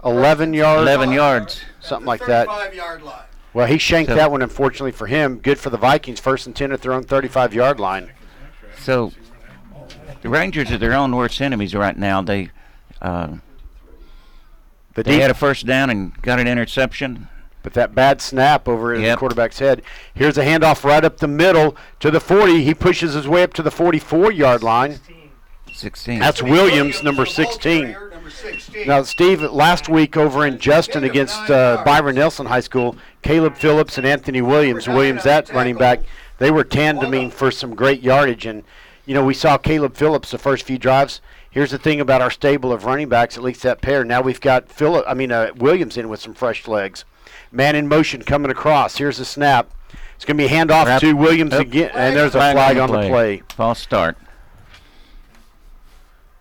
11 yards, 11 yards. something like that. 35-yard line. Well, he shanked So- that one, unfortunately for him. Good for the Vikings. First and 10 at their own 35-yard line. So the Rangers are their own worst enemies right now. They The they had deep, a first down and got an interception. but that bad snap over the Yep. quarterback's head. Here's a handoff right up the middle to the 40. He pushes his way up to the 44-yard line. 16. That's Williams, number 16. Number number 16. Now, Steve, last week over in Justin against Byron Nelson High School, Caleb Phillips and Anthony Williams, that running back, they were tandeming for some great yardage. And, you know, we saw Caleb Phillips the first few drives. Here's the thing about our stable of running backs, at least that pair. Now we've got Williams in with some fresh legs. Man in motion coming across. Here's the snap. It's going to be a handoff to Williams again, and there's a flag on the play. False start.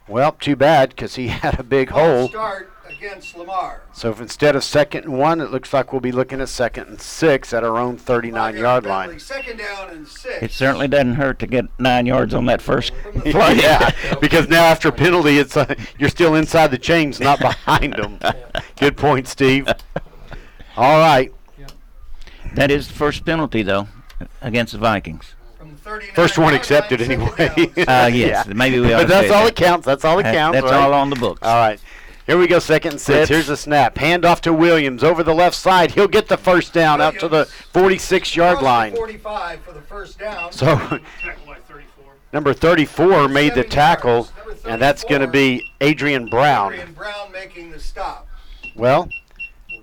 Well, too bad because he had a big hole. Start against Lamar. So if instead of 2nd and 1, it looks like we'll be looking at 2nd and 6 at our own 39-yard line. 2nd down and 6. It certainly doesn't hurt to get 9 yards on that first play. Yeah, because now after penalty, it's you're still inside the chains, not behind them. Good point, Steve. All right. That is the first penalty, though, against the Vikings. First one accepted anyway. Yes, maybe we ought But to that's say all that. that counts. That's all that counts. That's right? all on the books. All right. Here we go, 2nd and 6. Blitz. Here's the snap. Hand off to Williams over the left side. He'll get the first down out to the 46-yard line. 45 for the first down. So Tackle by 34. number 34 made the tackle, and that's going to be Adrian Brown. Adrian Brown making the stop. Well,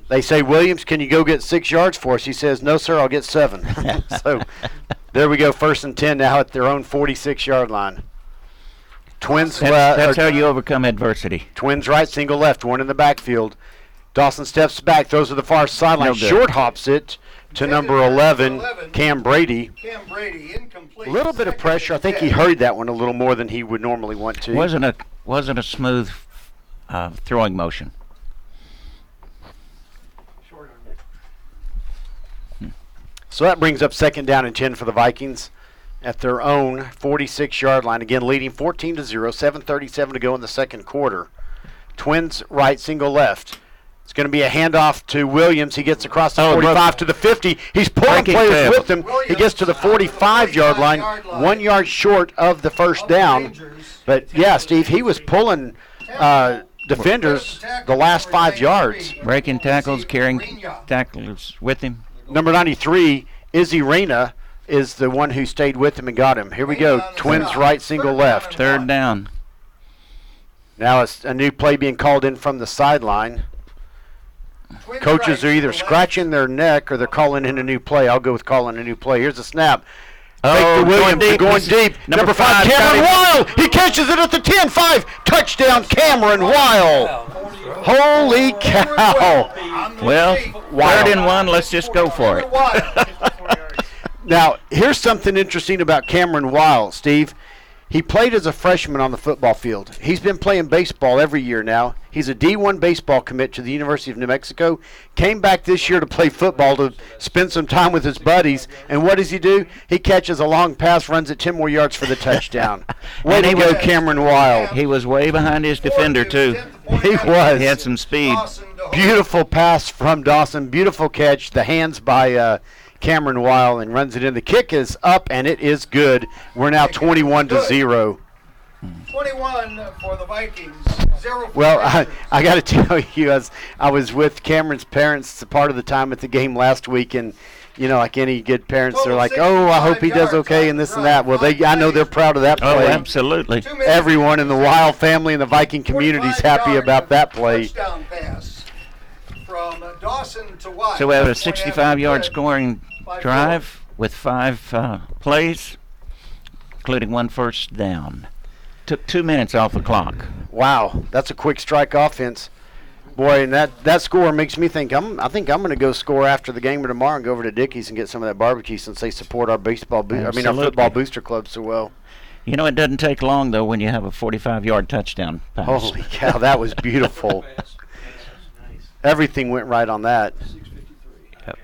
they say, Williams, can you go get 6 yards for us? He says, no, sir, I'll get 7. So there we go, 1st and 10 now at their own 46-yard line. Twins That's how you overcome adversity. Twins right, single left, one in the backfield. Dawson steps back, throws to the far sideline, No good. short hops it to number 11, Cam Brady. Cam Brady, incomplete. A little bit of pressure. I think he hurried that one a little more than he would normally want to. Wasn't a smooth throwing motion. Short arm. So that brings up 2nd down and 10 for the Vikings at their own 46-yard line. Again, leading 14-0, 7:37 to go in the second quarter. Twins right, single left. It's going to be a handoff to Williams. He gets across the 45 to the 50. He's pulling Breaking players tackle. with him. He gets to the 45-yard line, 1 yard short of the first down. But, yeah, Steve, he was pulling defenders the last 5 yards. Breaking tackles, carrying tackles with him. Number 93, Izzy Reyna, is the one who stayed with him and got him. Here we go. Twins right, single left. 3rd down. Now it's a new play being called in from the sideline. Coaches are either scratching their neck or they're calling in a new play. I'll go with calling a new play. Here's the snap. Fake to Williams, going deep. Number 5, Cameron Weil. He catches it at the 10-5. Touchdown, Cameron Weil. Holy cow. Well, 3rd and 1. Let's just go for it. 54 yards. Now, here's something interesting about Cameron Weil, Steve. He played as a freshman on the football field. He's been playing baseball every year now. He's a D1 baseball commit to the University of New Mexico. Came back this year to play football to spend some time with his buddies. And what does he do? He catches a long pass, runs it 10 more yards for the touchdown. Way to go, Cameron Weil. He was way behind his defender, too. He was. He had some speed. Beautiful pass from Dawson. Beautiful catch. The hands by Cameron Weil, and runs it in. The kick is up, and it is good. We're now 21-0. 21 for the Vikings. 0 for Well, the I got to tell you, as I was with Cameron's parents part of the time at the game last week, and you know, like any good parents, they're like, "Oh, I hope he does okay," and this and that. Well, I know they're proud of that Oh, play. absolutely. Everyone in the Weil family and the Viking community is happy about that play. Touchdown pass from Dawson to White. So we have a 65-yard scoring drive with 5 plays, including 1 first down. Took 2 minutes off the clock. Wow, that's a quick strike offense. Boy, and that score makes me think I think I'm going to go score after the game tomorrow and go over to Dickey's and get some of that barbecue since they support our our football booster club so well. You know, it doesn't take long, though, when you have a 45-yard touchdown pass. Holy cow, that was beautiful. Everything went right on that. Yep.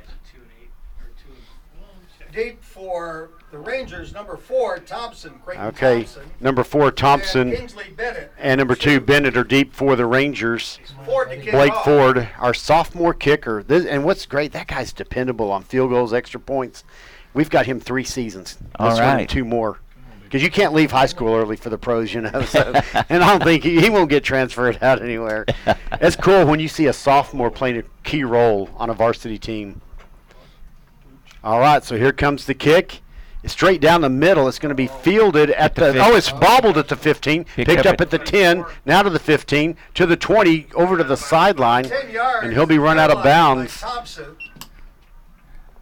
Deep for the Rangers, number 4, Thompson. Creighton Okay, Thompson. number 4, Thompson, And Kingsley Bennett. and number 2, Bennett are deep for the Rangers. Ford to kick Blake off. Ford, our sophomore kicker. And what's great, that guy's dependable on field goals, extra points. We've got him 3 seasons. All Let's win right. 2 more. Because you can't leave high school early for the pros, you know. So, and I don't think he won't get transferred out anywhere. It's cool when you see a sophomore playing a key role on a varsity team. All right, so here comes the kick. straight down the middle. It's going to be fielded at the it's bobbled at the 15, picked up at the 10, now to the 15, to the 20, over to the sideline, 10 yards, and he'll be run out of bounds.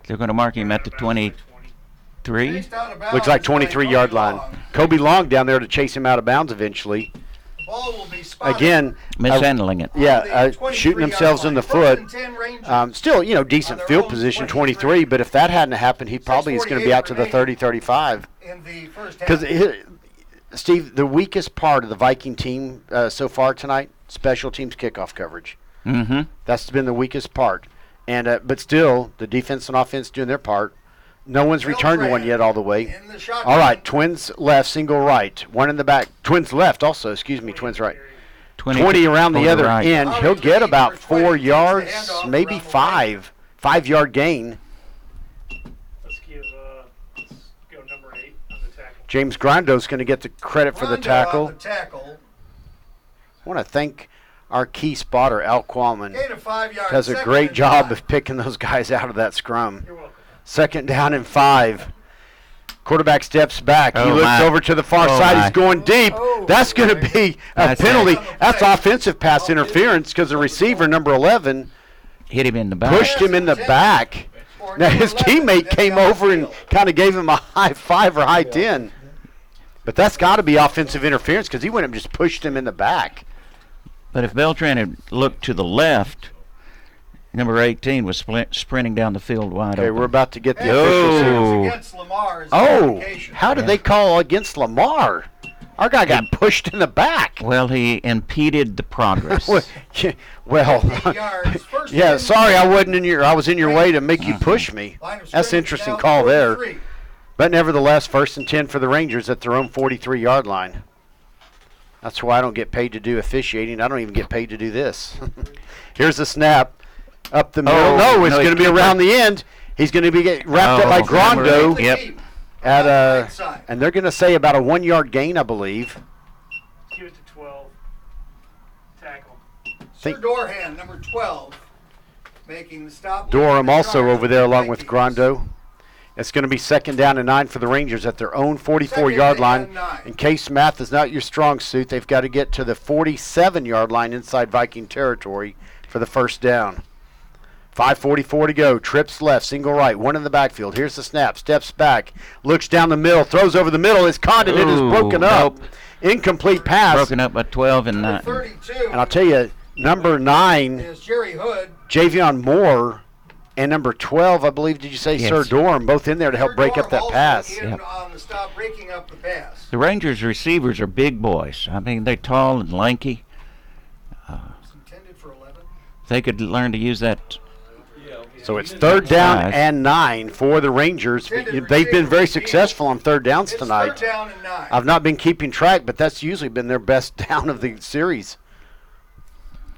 They're going to mark him at the 23. Looks like 23-yard line. Kobe Long down there to chase him out of bounds eventually. Ball will be spotted. Again, Mishandling it. yeah, shooting themselves in the foot. Still, decent field position, 23, but if that hadn't happened, he probably is going to be out to the 30, 35. Because, Steve, the weakest part of the Viking team so far tonight, special teams kickoff coverage. Mm-hmm. That's been the weakest part. And but still, the defense and offense doing their part. No one's returned one yet all the way. All right, Twins left, single right. One in the back. Twins left also, Twins right. 20 around the other end. He'll get about 4 yards, maybe 5. 5-yard gain. Let's go number 8 on the tackle. James Grondo's going to get the credit for the tackle. I want to thank our key spotter, Al Qualman. Gain of 5 yards. Does a great job of picking those guys out of that scrum. You're welcome. 2nd down and 5. Quarterback steps back. He looks over to the far side. He's going deep. That's going to be a penalty. That's offensive pass interference because the receiver, number 11, hit him in the back. Pushed him in the back. Now, his teammate came over and kind of gave him a high 5 or high 10. But that's got to be offensive interference because he went and just pushed him in the back. But if Beltran had looked to the left, number 18 was sprinting down the field wide open. Okay, we're about to get the officials here. How did they call against Lamar? Our guy got pushed in the back. Well, he impeded the progress. Yeah, sorry I was in your way to make you push me. That's an interesting call there. But nevertheless, 1st and 10 for the Rangers at their own 43-yard line. That's why I don't get paid to do officiating. I don't even get paid to do this. Here's the snap. Up the middle. It's going to be around the end. He's going to be wrapped up by Grondo. Yep. And they're going to say about a 1-yard gain, I believe. Give it to 12. Tackle. Sir Dorhan, number 12, making the stop. Durham also over there along with Grondo. It's going to be 2nd down and 9 for the Rangers at their own 44-yard line. In case math is not your strong suit, they've got to get to the 47-yard line inside Viking territory for the 1st down. 5:44 to go. Trips left, single right, one in the backfield. Here's the snap. Steps back, looks down the middle, throws over the middle. Is caught and it is broken up. Incomplete pass. Broken up by 12 and 9. 32. And I'll tell you, number 9, is Jerry Hood. Javion Moore, and number 12, I believe, did you say, yes, Sir Durham, both in there to help break up that pass. On the stop, breaking up the pass. The Rangers receivers are big boys. I mean, they're tall and lanky. It's intended for 11. They could learn to use that. So it's 3rd down and 9 for the Rangers. They've been very successful on 3rd downs tonight. 3rd down and 9. I've not been keeping track, but that's usually been their best down of the series.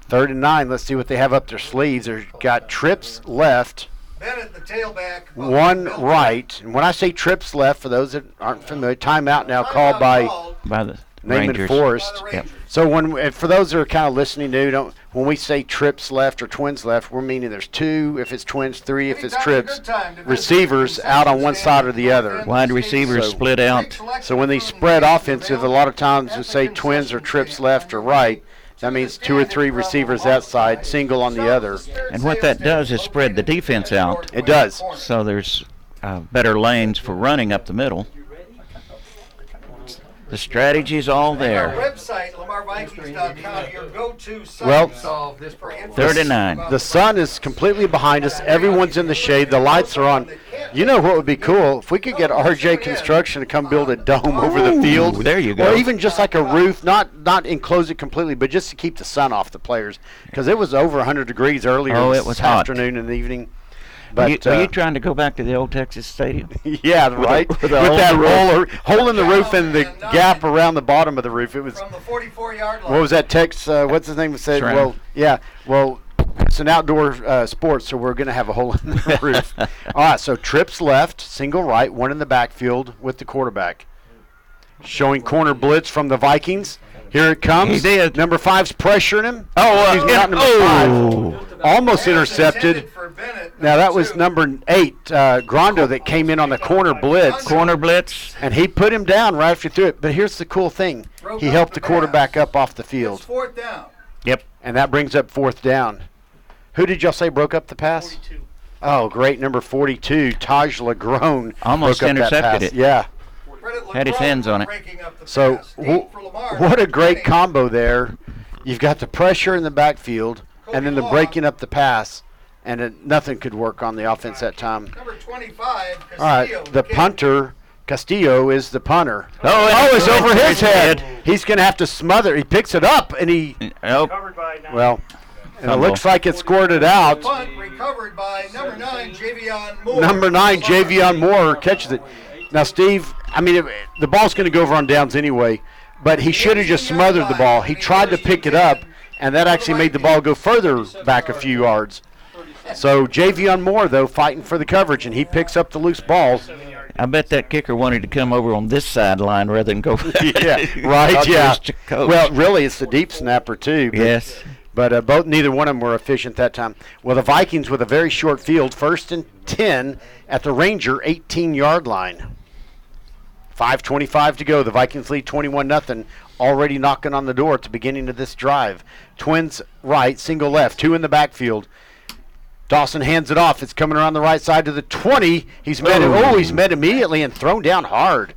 3rd and 9. Let's see what they have up their sleeves. They've got trips left, Bennett, the tailback. one right. And when I say trips left, for those that aren't familiar, timeout now called by the Naaman Rangers. Forrest. Yep. So for those that are kind of listening new, when we say trips left or twins left, we're meaning there's 2 if it's twins, 3 if it's trips, receivers out on one side or the other. Wide receivers split out. So when they spread offensive, a lot of times we say twins or trips left or right. That means 2 or 3 receivers that side, single on the other. And what that does is spread the defense out. It does. So there's better lanes for running up the middle. The strategy's all Our there. website, LamarVikings.com, your go-to site Well, for information. 39. The sun is completely behind us. Everyone's in the shade. The lights are on. You know what would be cool? If we could get RJ Construction to come build a dome over the field. There you go. Or even just like a roof, not enclose it completely, but just to keep the sun off the players. Because it was over 100 degrees earlier it was this hot. afternoon and evening. But, Are you trying to go back to the old Texas Stadium? Yeah, right. With that hole in the roof and the gap around the bottom of the roof. It was. From the 44-yard line. What was that text? What's his name? Said, Shrimp. it's an outdoor sport, so we're going to have a hole in the roof. All right, so trips left, single right, one in the backfield with the quarterback. Showing corner blitz from the Vikings. Here it comes. He did. Number 5's pressuring him. Oh, He's got number 5. Almost intercepted. For Bennett, Now that was 2. number 8, Grondo, that came in on the corner blitz. Corner blitz. And he put him down right after he threw it. But here's the cool thing. He helped the quarterback up off the It's field. 4th down. Yep. And that brings up 4th down. Who did y'all say broke up the pass? 42. Oh, great. Number 42, Taj Lagrone. Almost broke up that intercepted pass. it. Yeah. Had his hands on it. Breaking up the So pass. Deep for Lamar. what a great Winning. combo there. You've got the pressure in the backfield and then the breaking up the pass. And nothing could work on the offense that time. Number 25, Castillo. All right, the kick. punter, Castillo, is the punter. Oh, It's over his head. head. He's going to have to smother. He picks it up, and he, Oh, Covered by 9. well, and it Fumble. looks like it squirted out. Punt recovered by number 9, Javion Moore. Number 9, Javion Moore, catches it. Now, Steve, I mean, the ball's going to go over on downs anyway, but he should have just smothered the ball. He tried to pick it up, and that actually made the ball go further back a few yards. So Javion Moore, though, fighting for the coverage, and he picks up the loose ball. I bet that kicker wanted to come over on this sideline rather than go. Yeah, right, yeah. Coach. Well, really, it's the deep snapper, too. But, Yes. But neither one of them were efficient that time. Well, the Vikings with a very short field, 1st and 10 at the Ranger 18-yard line. 5:25 to go. The Vikings lead 21-0. Already knocking on the door at the beginning of this drive. Twins right, single left, 2 in the backfield. Dawson hands it off. It's coming around the right side to the 20. He's met it. Oh, he's met immediately and thrown down hard.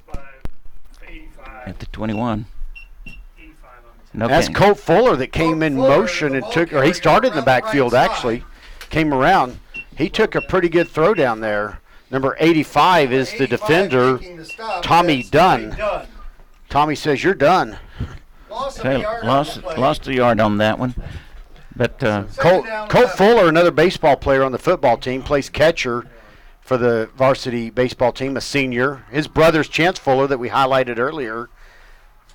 85. At the 21. 85 on the No That's gain. Colt Fuller that came Colt in Fuller, motion the and ball took, or carrier he started in the around the right backfield side. actually. Came around. He took a pretty good throw down there. Number 85 is the 85 defender, making the stop. Tommy That's Dunn. Dunn. Tommy says, "You're done." Loss of a Okay, yard on lost the play. lost a yard on that one, but Colt, down, Colt left. Fuller, another baseball player on the football team, plays catcher for the varsity baseball team, a senior. His brother's Chance Fuller that we highlighted earlier,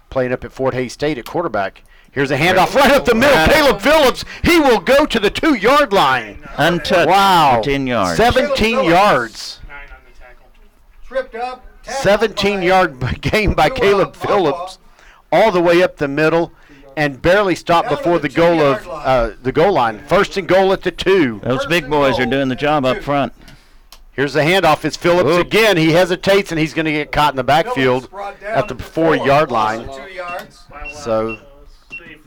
playing up at Fort Hays State at quarterback. Here's a handoff right up the middle. Caleb Phillips, he will go to the 2-yard line. untouched Wow. for 10 yards. 17 yards. 9 on the tackle. Tripped up. tackled 17-yard by gain by Tua Caleb Baba. Phillips, all the way up the middle, and barely stopped Down to before the the goal 2-yard of line. the goal line. 1st and goal at the 2. Those big boys are doing the job up front. Here's the handoff. It's Phillips Oop. again. He hesitates, and he's going to get caught in the backfield Phillips brought down at the to 4-yard loss line. of 2 yards. So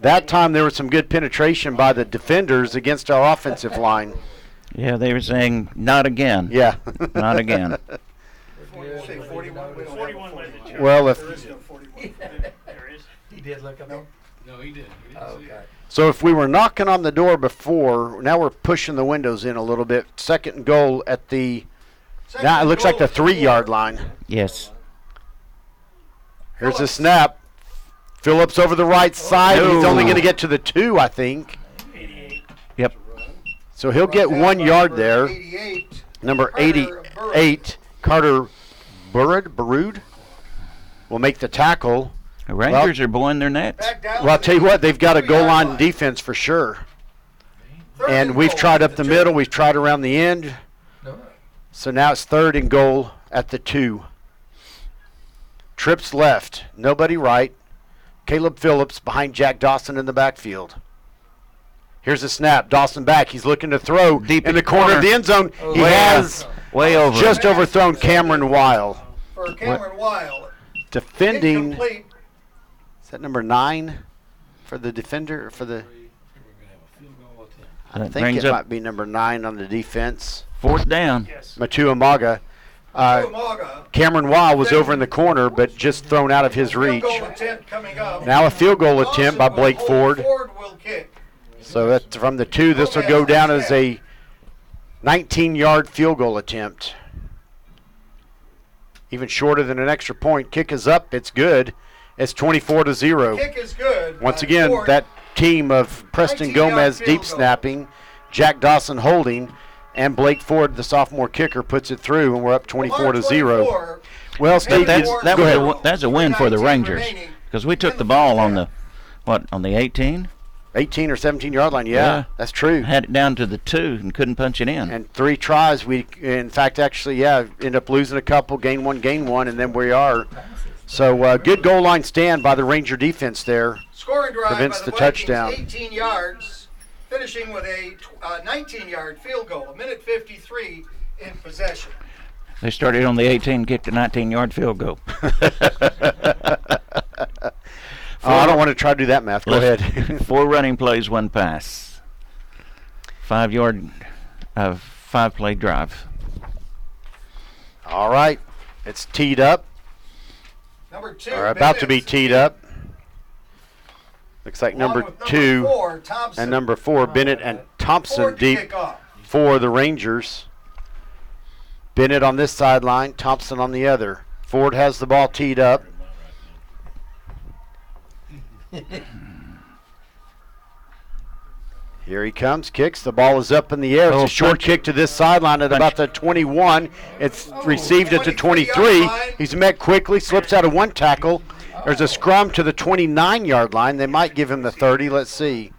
that time there was some good penetration by the defenders against our offensive line. Yeah, they were saying not again. Yeah. Not again. Say 41. We don't have a 41 led the charge. Well, if There is no 41. There is. He did look up. No, he didn't. He didn't see it. so if we were knocking on the door before, now we're pushing the windows in a little bit. 2nd and goal at the Second now it looks like the goal, 3-yard line. Yes. Here's the snap. Phillips over the right side. He's only No. going to get to the 2, I think. 88. Yep. So he'll brought get down 1 by yard number there. 88. Number Carter 88, Carter Burud will make the tackle. The Rangers are blowing their nets. Back down Well, I'll to tell you the what, they've got a goal 2-yard line defense for sure. Third And we've goal tried at up the 2. middle, we've tried around the end. No. So now it's 3rd and goal at the 2. Trips left, nobody right. Caleb Phillips behind Jack Dawson in the backfield. Here's a snap. Dawson back. He's looking to throw Deep in the corner of the end zone. He Way has Way over. just overthrown Cameron Weil. For Cameron Weil. Defending, Incomplete. is that number 9 for the defender? Or for the, We're gonna have a field goal attempt. I That think brings it up might be number 9 on the defense. 4th down. Yes. Matua Maga. Umaga. Cameron Weil was over in the corner, but just thrown out of his Field reach. goal attempt coming up. Now a field goal attempt by Lawson will Blake hold. Ford. Ford will kick. So that's from the 2. This will go down as a 19-yard field goal attempt. Even shorter than an extra point. Kick is up. It's good. It's 24-0. Kick is good. Once by again, Ford. that team of Preston 19-yard Gomez field deep goal. snapping, Jack Dawson holding, and Blake Ford, the sophomore kicker, puts it through, and we're up 24-0. 24. Well, But Steve, that's, that go was ahead. that's a win for the 3:19 Rangers remaining. because we took the ball on the on the 18, 18 or 17-yard line. Yeah, Yeah. that's true. had it down to the 2 and couldn't punch it in. And 3 tries. We, in fact, actually, yeah, end up losing a couple, gain one, and then we are. So good goal line stand by the Ranger defense there. Scoring drive Prevents by the the Vikings, touchdown. 18 yards, finishing with a 19-yard field goal. A minute 53 in possession. They started on the 18, kicked a 19-yard field goal. I don't want to try to do that math. Go ahead. 4 running plays, 1 pass. 5-yard, 5-play drive. All right. It's teed up. Number 2, Or about to be Bennett. teed up. Looks like Along number with 2 4, Thompson. and number 4, Bennett and Thompson Ford to deep kick off. for the Rangers. Bennett on this sideline, Thompson on the other. Ford has the ball teed up. Here he comes, kicks. The ball is up in the air. It's a short kick to this sideline at about the 21. It's received at the 23. He's met quickly, slips out of one tackle. There's a scrum to the 29-yard line. They might give him the 30. Let's see.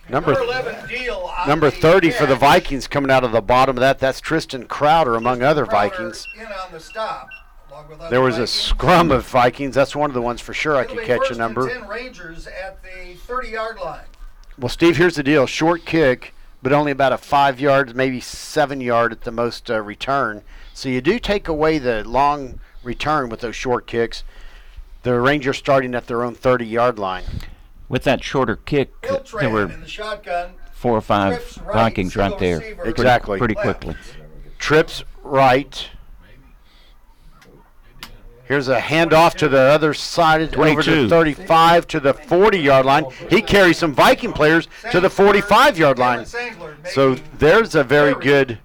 Number 11 deal on Number the 30 for the catch. Vikings coming out of the bottom of that. That's Tristan Crowder, among other Crowder Vikings. in on the stop, along with other There was a Vikings. scrum of Vikings. That's one of the ones for sure I It'll could be catch a first number. and 10 Rangers at the 30-yard line. Well, Steve, here's the deal. Short kick, but only about a 5 yard, maybe 7 yard at the most return. So you do take away the long return with those short kicks. The Rangers starting at their own 30-yard line. With that shorter kick, Hiltran there were in the shotgun. 4 or 5 Trips right, Vikings right single there. receiver. Exactly. Pretty Left. quickly. Trips right. Here's a handoff to the other side, over to 22. 35 to the 40-yard line. He carries some Viking players to the 45-yard line. So there's a very good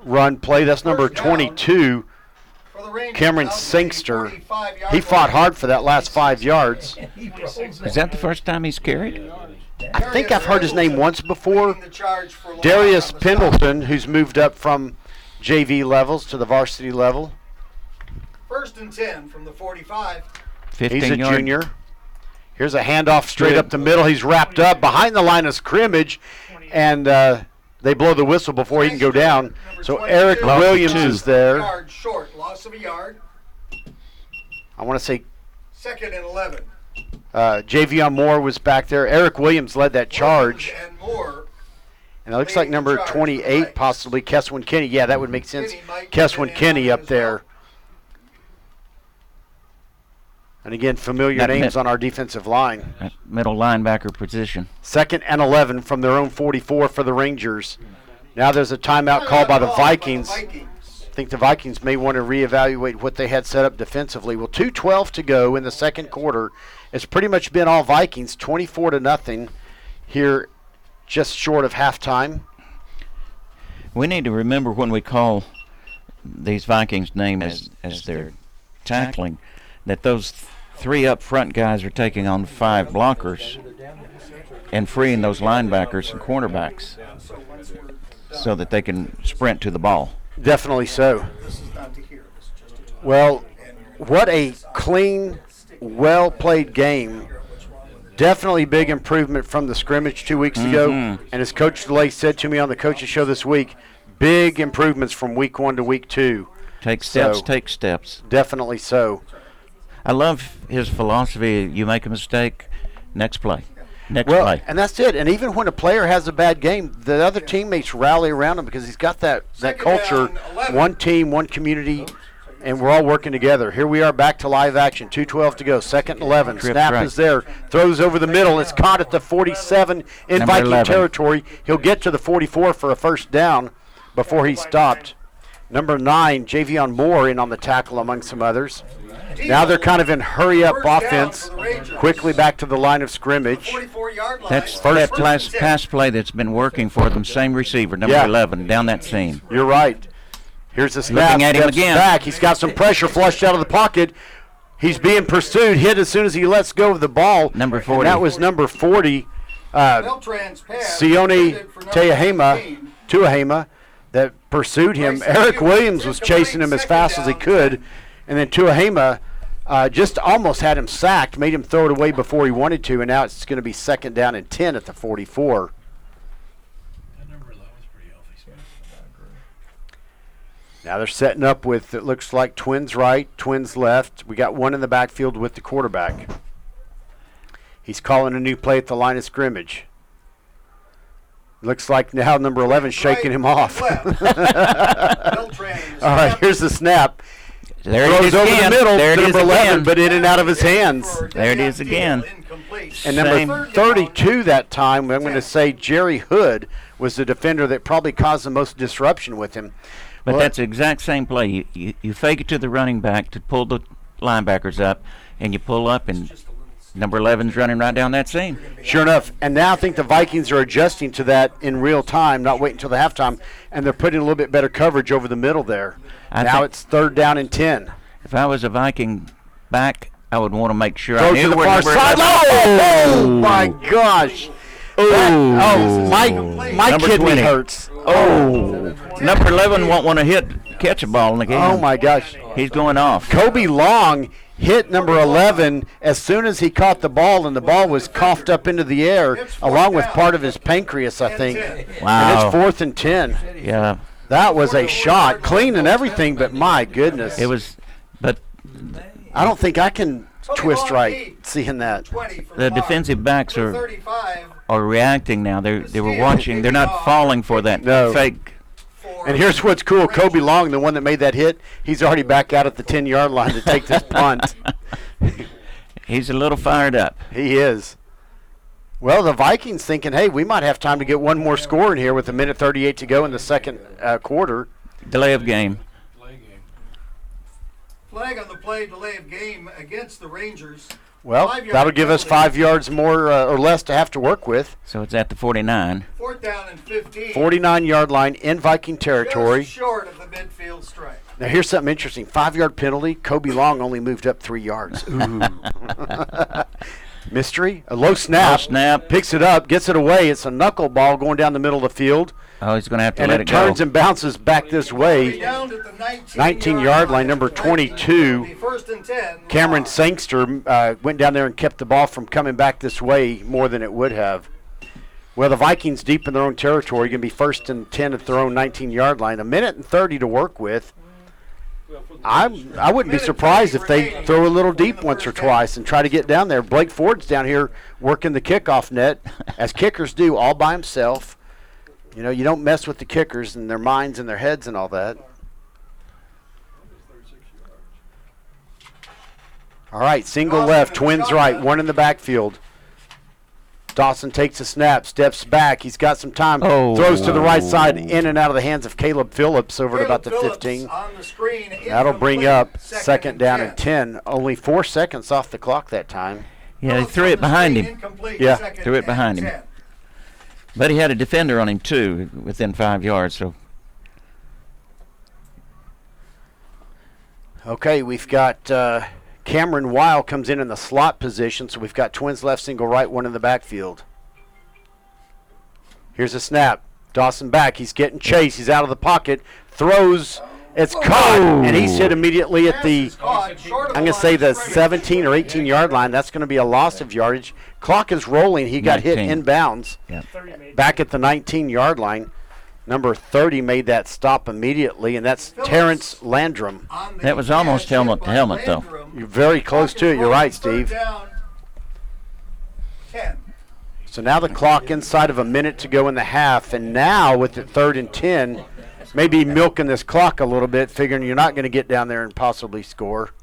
run play. That's number 22, Cameron Sangster. He fought hard for that last 5 yards. Is that the first time he's carried? I think I've heard his name once before. Darius Pendleton, who's moved up from JV levels to the varsity level. First and 10 from the 45. 15 He's a yard. junior. Here's a handoff straight up the middle. He's wrapped up behind the line of scrimmage, and they blow the whistle before he can go down. So Eric Williams is there. Yard short, loss of a yard. I want to say Second and 11. Javion Moore was back there. Eric Williams led that charge. And more. And it looks like number 28, possibly Keswin Kinney. Yeah, that would make sense. Keswin Kinney up there. And again, familiar That names mid- on our defensive line. That middle linebacker position. Second and 11 from their own 44 for the Rangers. Now there's a timeout called by the Vikings. I think the Vikings may want to reevaluate what they had set up defensively. Well, 2:12 to go in the second quarter. It's pretty much been all Vikings, 24-0 here, just short of halftime. We need to remember when we call these Vikings' name as they're tackling, that those 3 up front guys are taking on 5 blockers and freeing those linebackers and cornerbacks so that they can sprint to the ball. Definitely so. Well, what a clean, well-played game. Definitely big improvement from the scrimmage 2 weeks ago. And as Coach DeLay said to me on the coaches show this week, big improvements from week 1 to week 2. Take steps, So- take steps. Definitely so. I love his philosophy. You make a mistake, next play. Next Well, play. and that's it. And even when a player has a bad game, the other teammates rally around him because he's got that culture, one team, one community, and we're all working together. Here we are back to live action, 2:12 to go, second and 11. Trip Snap right. is there, throws over the middle. It's caught at the 47 in Number Viking 11. territory. He'll get to the 44 for a first down before he's stopped. Number 9, Javion Moore in on the tackle among some others. Now they're kind of in hurry-up offense, quickly back to the line of scrimmage. 44-yard line. That's First that last pass play that's been working for them. Same receiver, number Yeah. 11, down that seam. You're right. Here's the snap. Looking at him Steps again. back. He's got some pressure flushed out of the pocket. He's being pursued. Hit as soon as he lets go of the ball. Number And 40. that was number 40, Beltran's pass Sione intended for number 15. Tuahema, that pursued him. Eric Williams was chasing him as fast as he could. And then Tuahema just almost had him sacked, made him throw it away before he wanted to, and now it's going to be second down and 10 at the 44. Now they're setting up with, it looks like Twins right, Twins left. We got one in the backfield with the quarterback. He's calling a new play at the line of scrimmage. Looks like now number 11 shaking him off. All right, here's the snap. There it Throws is over again. the middle There to it is number 11, again. but in and out of his hands. There it is again. And number 32 that time, I'm going to say Jerry Hood was the defender that probably caused the most disruption with him. But Well, that's the exact same play. You fake it to the running back to pull the linebackers up, and you pull up, and number 11's running right down that seam. Sure enough. And now I think the Vikings are adjusting to that in real time, not waiting until the halftime, and they're putting a little bit better coverage over the middle there. Now it's 3rd down and 10. If I was a Viking back, I would want to make sure I Throws knew to the where far number side. 11 Oh, my gosh. My Number kidney 20. hurts. Oh, number 11 won't want to catch a ball in the game. Oh, my gosh. He's going off. Kobe Long hit number 11 as soon as he caught the ball, and the ball was coughed up into the air along with part of his pancreas, I think. Wow. And it's 4th and 10. Yeah, That was a shot, clean and everything, but my goodness. it was, but I don't think I can twist right seeing that. the defensive backs are reacting now. They were watching. They're not falling for that No. fake. And here's what's cool. Kobe Long, the one that made that hit, he's already back out at the 10-yard line to take this punt. He's a little fired up. He is. Well, the Vikings thinking, hey, we might have time to get one more score in here with 1:38 to go in the second quarter. Delay of game. Flag on the play, delay of game against the Rangers. Well, 5 yard that'll give us penalty. 5 yards more or less to have to work with. So it's at the 49. 4th down and 15. 49-yard line in Viking territory. Just short of the midfield stripe. Now, here's something interesting. 5-yard penalty. Kobe Long only moved up 3 yards. Ooh. Mystery. A low snap. Low snap. Picks it up, gets it away. It's a knuckle ball going down the middle of the field. Oh, he's going to have to And let it it go. turns and bounces back this way. Down at the 19-yard line, number 22. 1st and 10. Cameron Sangster went down there and kept the ball from coming back this way more than it would have. Well, the Vikings deep in their own territory, going to be 1st and 10 at their own 19-yard line. 1:30 to work with. I wouldn't be surprised if they throw a little deep once or twice and try to get down there. Blake Ford's down here working the kickoff net, as kickers do, all by himself. You know, you don't mess with the kickers and their minds and their heads and all that. All right, single left, Twins right, one in the backfield. Dawson takes a snap, steps back. He's got some time. Oh. Throws to the right side, in and out of the hands of Caleb Phillips over at about the Phillips 15. on the screen, That'll bring incomplete. up 2nd down and 10. Only 4 seconds off the clock that time. Yeah, he Phillips threw on it the behind screen, him. incomplete, Yeah, 2nd threw it and behind him. 10. But he had a defender on him, too, within 5 yards. So Okay, we've got Cameron Weil comes in the slot position, so we've got Twins left, single right, one in the backfield. Here's a snap. Dawson back. He's getting chased. He's out of the pocket. Throws. It's caught, and he's hit immediately at the, I'm going to say the 17 or 18-yard line. That's going to be a loss of yardage. Clock is rolling. He got hit 19. inbounds. yeah. 30 made Back at the 19-yard line. Number 30 made that stop immediately, and that's Terrence Landrum. On the That was almost catch helmet by to helmet, though. Landrum. You're very close to it. You're right, Steve. 3rd down, 10. So now the clock inside of a minute to go in the half, and now with it 3rd and 10, maybe milking this clock a little bit, figuring you're not going to get down there and possibly score.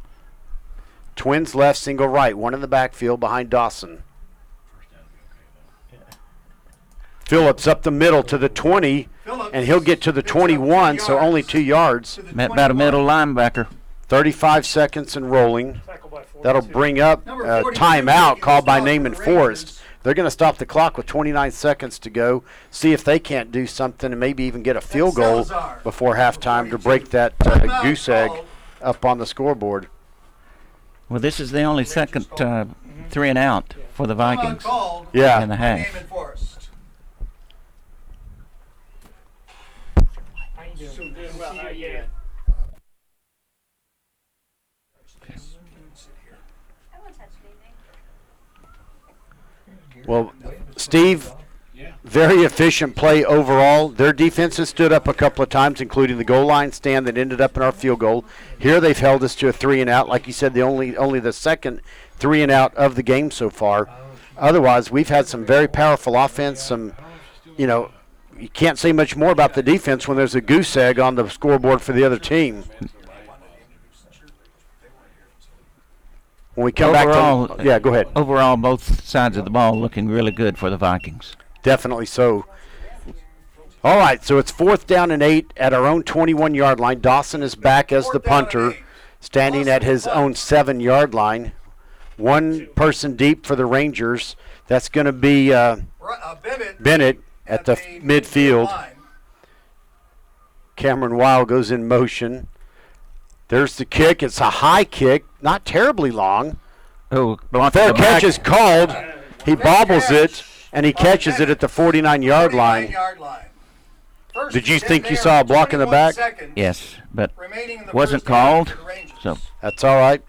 Twins left, single right, one in the backfield behind Dawson. Phillips up the middle to the 20, and he'll get to the 21, so only 2 yards. Met about a middle linebacker. 35 seconds and rolling. tackle by 42. That'll bring up a timeout called by Naaman Forrest. They're going to stop the clock with 29 seconds to go, see if they can't do something and maybe even get a field goal before halftime to break that goose egg up on the scoreboard. Well, this is the only second 3 and out for the Vikings Called Yeah. in the half. Naaman Forrest. How you doing? Doing well. How you doing? Well, Steve, very efficient play overall. Their defense has stood up a couple of times, including the goal line stand that ended up in our field goal. Here they've held us to a 3-and-out. Like you said, only the second 3-and-out of the game so far. Otherwise, we've had some very powerful offense. Some, you can't say much more about the defense when there's a goose egg on the scoreboard for the other team. When we come Overall, back to, yeah, go ahead. Overall, both sides of the ball looking really good for the Vikings. Definitely so. All right, so it's 4th down and 8 at our own 21-yard line. Dawson is back as the punter, standing at his own 7-yard line. One person deep for the Rangers. That's going to be Bennett at the midfield. Cameron Weil goes in motion. There's the kick. It's a high kick, not terribly long. Oh, fair catch is called. He bobbles it, and he catches it at the 49-yard line. Did you think you saw a block in the back? Yes, but wasn't called. So that's all right.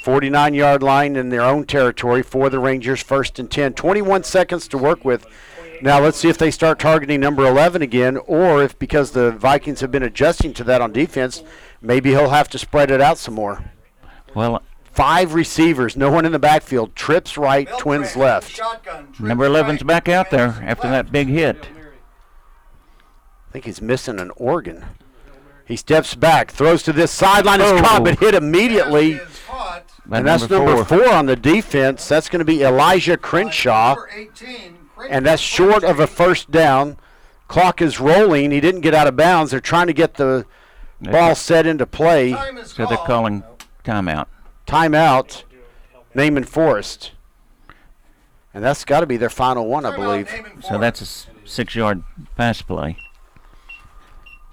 49-yard line in their own territory for the Rangers, 1st and 10. 21 seconds to work with. Now let's see if they start targeting number 11 again, or if because the Vikings have been adjusting to that on defense, maybe he'll have to spread it out some more. Well, 5 receivers, no one in the backfield. Trips right, Twins left. Number 11's back out there after that big hit. I think he's missing an organ. He steps back, throws to this sideline, is caught, but hit immediately. And that's number 4 on the defense. That's going to be Elijah Crenshaw. And that's short of a first down. Clock is rolling. He didn't get out of bounds. They're trying to get the ball set into play. So they're calling timeout. Timeout, Naaman Forest. And that's got to be their final one, I believe. So that's a 6-yard pass play.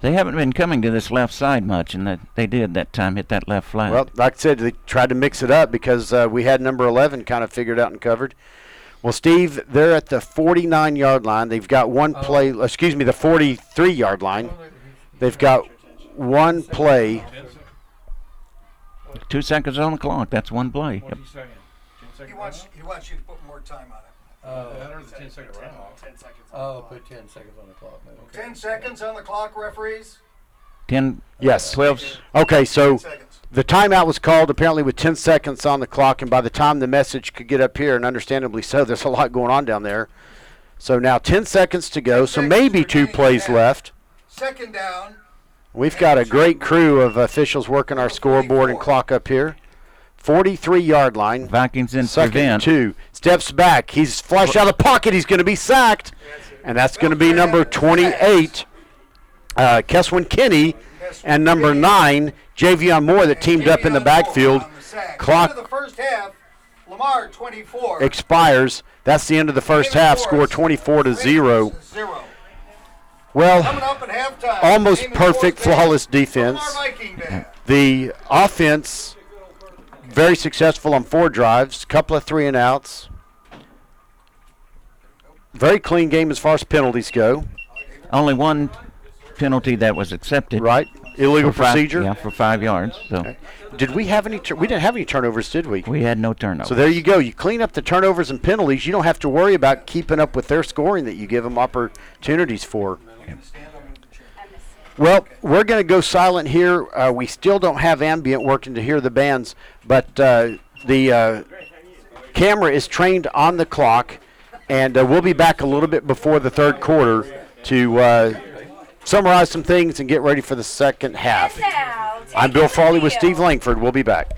They haven't been coming to this left side much, and they did that time, hit that left flat. Well, like I said, they tried to mix it up because we had number 11 kind of figured out and covered. Well, Steve, they're at the 49-yard line. They've got one play, the 43-yard line. They've got one play. 2 seconds on the clock. That's one play. Yep. He wants you to put more time on it. Better the 10-second runoff. 10 seconds. Oh, put 10 seconds on the clock. Maybe. 10 seconds on the clock, referees. 10, Yes. 12. Okay, so 10 seconds. the timeout was called apparently with 10 seconds on the clock, and by the time the message could get up here, and understandably so, there's a lot going on down there. So now 10 seconds to go, so maybe 2 plays left. 2nd down. We've got a great crew of officials working our scoreboard and clock up here. 43-yard line. Vikings in 2nd and prevent. 2. Steps back. He's flushed out of the pocket. He's going to be sacked. And that's going to be number 28, Keswin Kinney, and number 9, Javion Moore, that teamed up in the backfield. Clock End of the first half, Lamar 24. expires. That's the end of the first half. Score 24-0. Well, Coming up at halftime, almost Naaman perfect, Forest flawless band, defense. Lamar Viking band. The offense, very successful on 4 drives, couple of 3-and-outs. Very clean game as far as penalties go. Only one penalty that was accepted. Right? Illegal For five- procedure. Yeah, for 5 yards. So Did we have any? We didn't have any turnovers, did we? we had no turnovers. So there you go. You clean up the turnovers and penalties. You don't have to worry about keeping up with their scoring that you give them opportunities for. Well, we're going to go silent here. We still don't have ambient working to hear the bands, but the camera is trained on the clock, and we'll be back a little bit before the 3rd quarter to summarize some things and get ready for the second half. I'm Bill Farley with Steve Langford. We'll be back.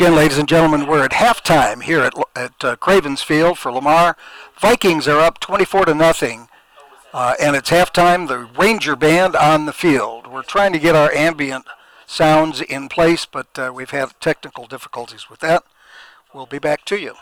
again, ladies and gentlemen, we're at halftime here at Cravens Field for Lamar. Vikings are up 24 to nothing, and it's halftime. The Ranger Band on the field. We're trying to get our ambient sounds in place, but we've had technical difficulties with that. We'll be back to you.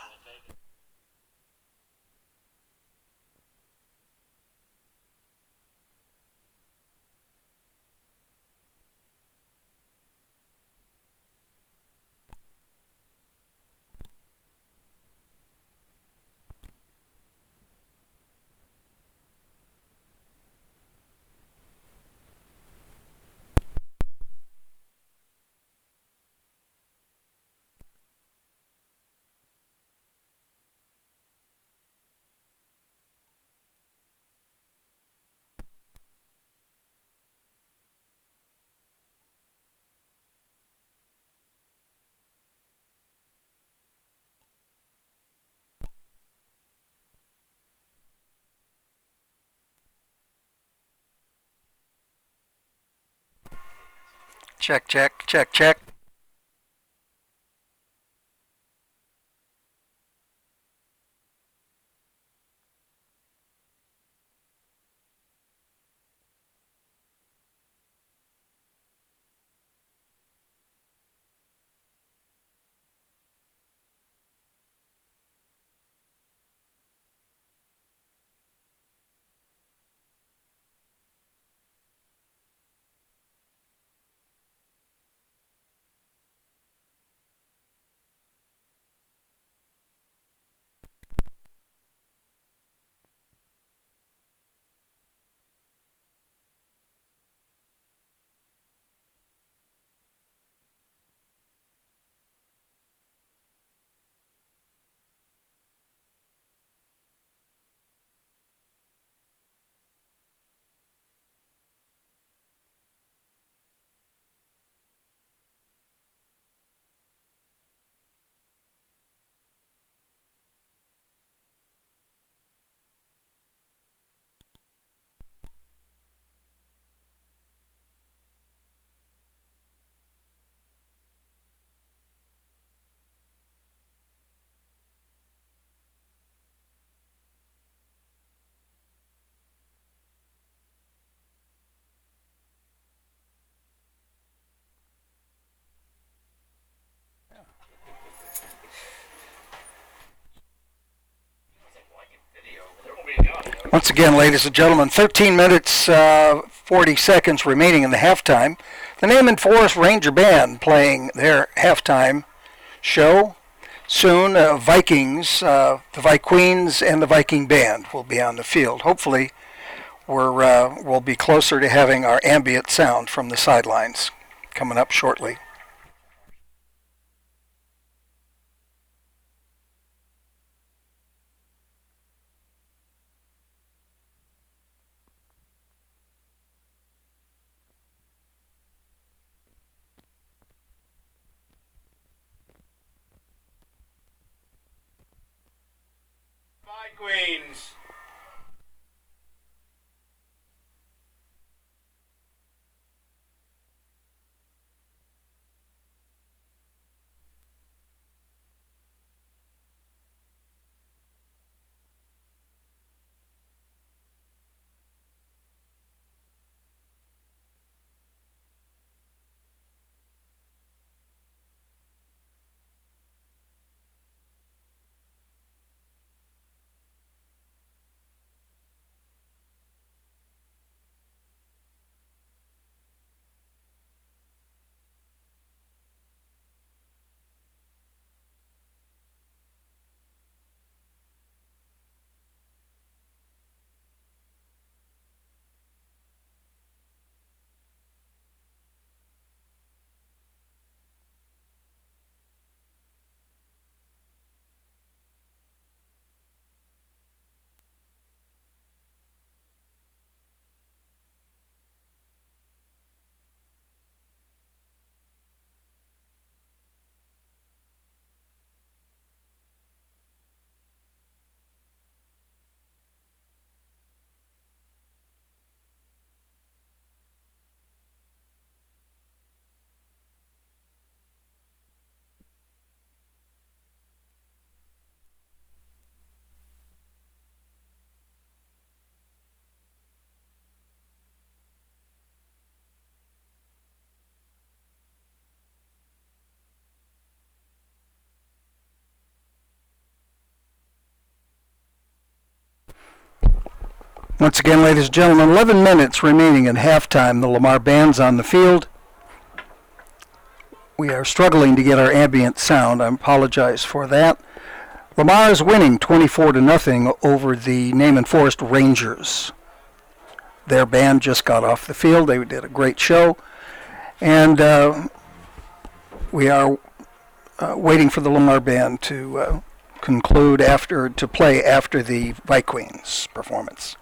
Check, check, check, check. Once again, ladies and gentlemen, 13 minutes, 40 seconds remaining in the halftime. The Naaman Forest Ranger Band playing their halftime show. Soon, Vikings, the Vikings and the Viking Band will be on the field. Hopefully, we'll be closer to having our ambient sound from the sidelines coming up shortly. Queens. Once again, ladies and gentlemen, 11 minutes remaining in halftime. The Lamar band's on the field. We are struggling to get our ambient sound. I apologize for that. Lamar is winning 24-0 over the Naaman Forest Rangers. Their band just got off the field. They did a great show. And we are waiting for the Lamar band to to play after the Vikings performance.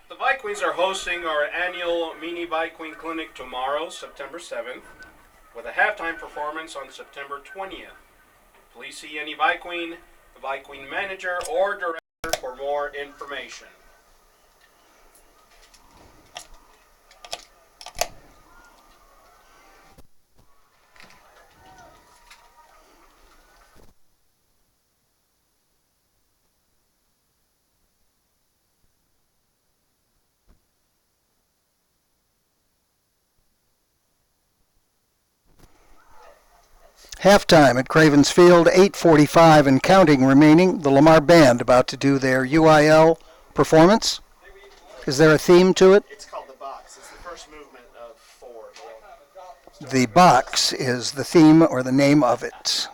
The Vikings are hosting our annual Mini Viking Clinic tomorrow, September 7th, with a halftime performance on September 20th. Please see any Viking manager, or director for more information. Halftime at Cravens Field, 8:45 and counting remaining. The Lamar Band about to do their UIL performance. Is there a theme to it? It's called The Box. It's the first movement of 4. The Box is the theme or the name of it.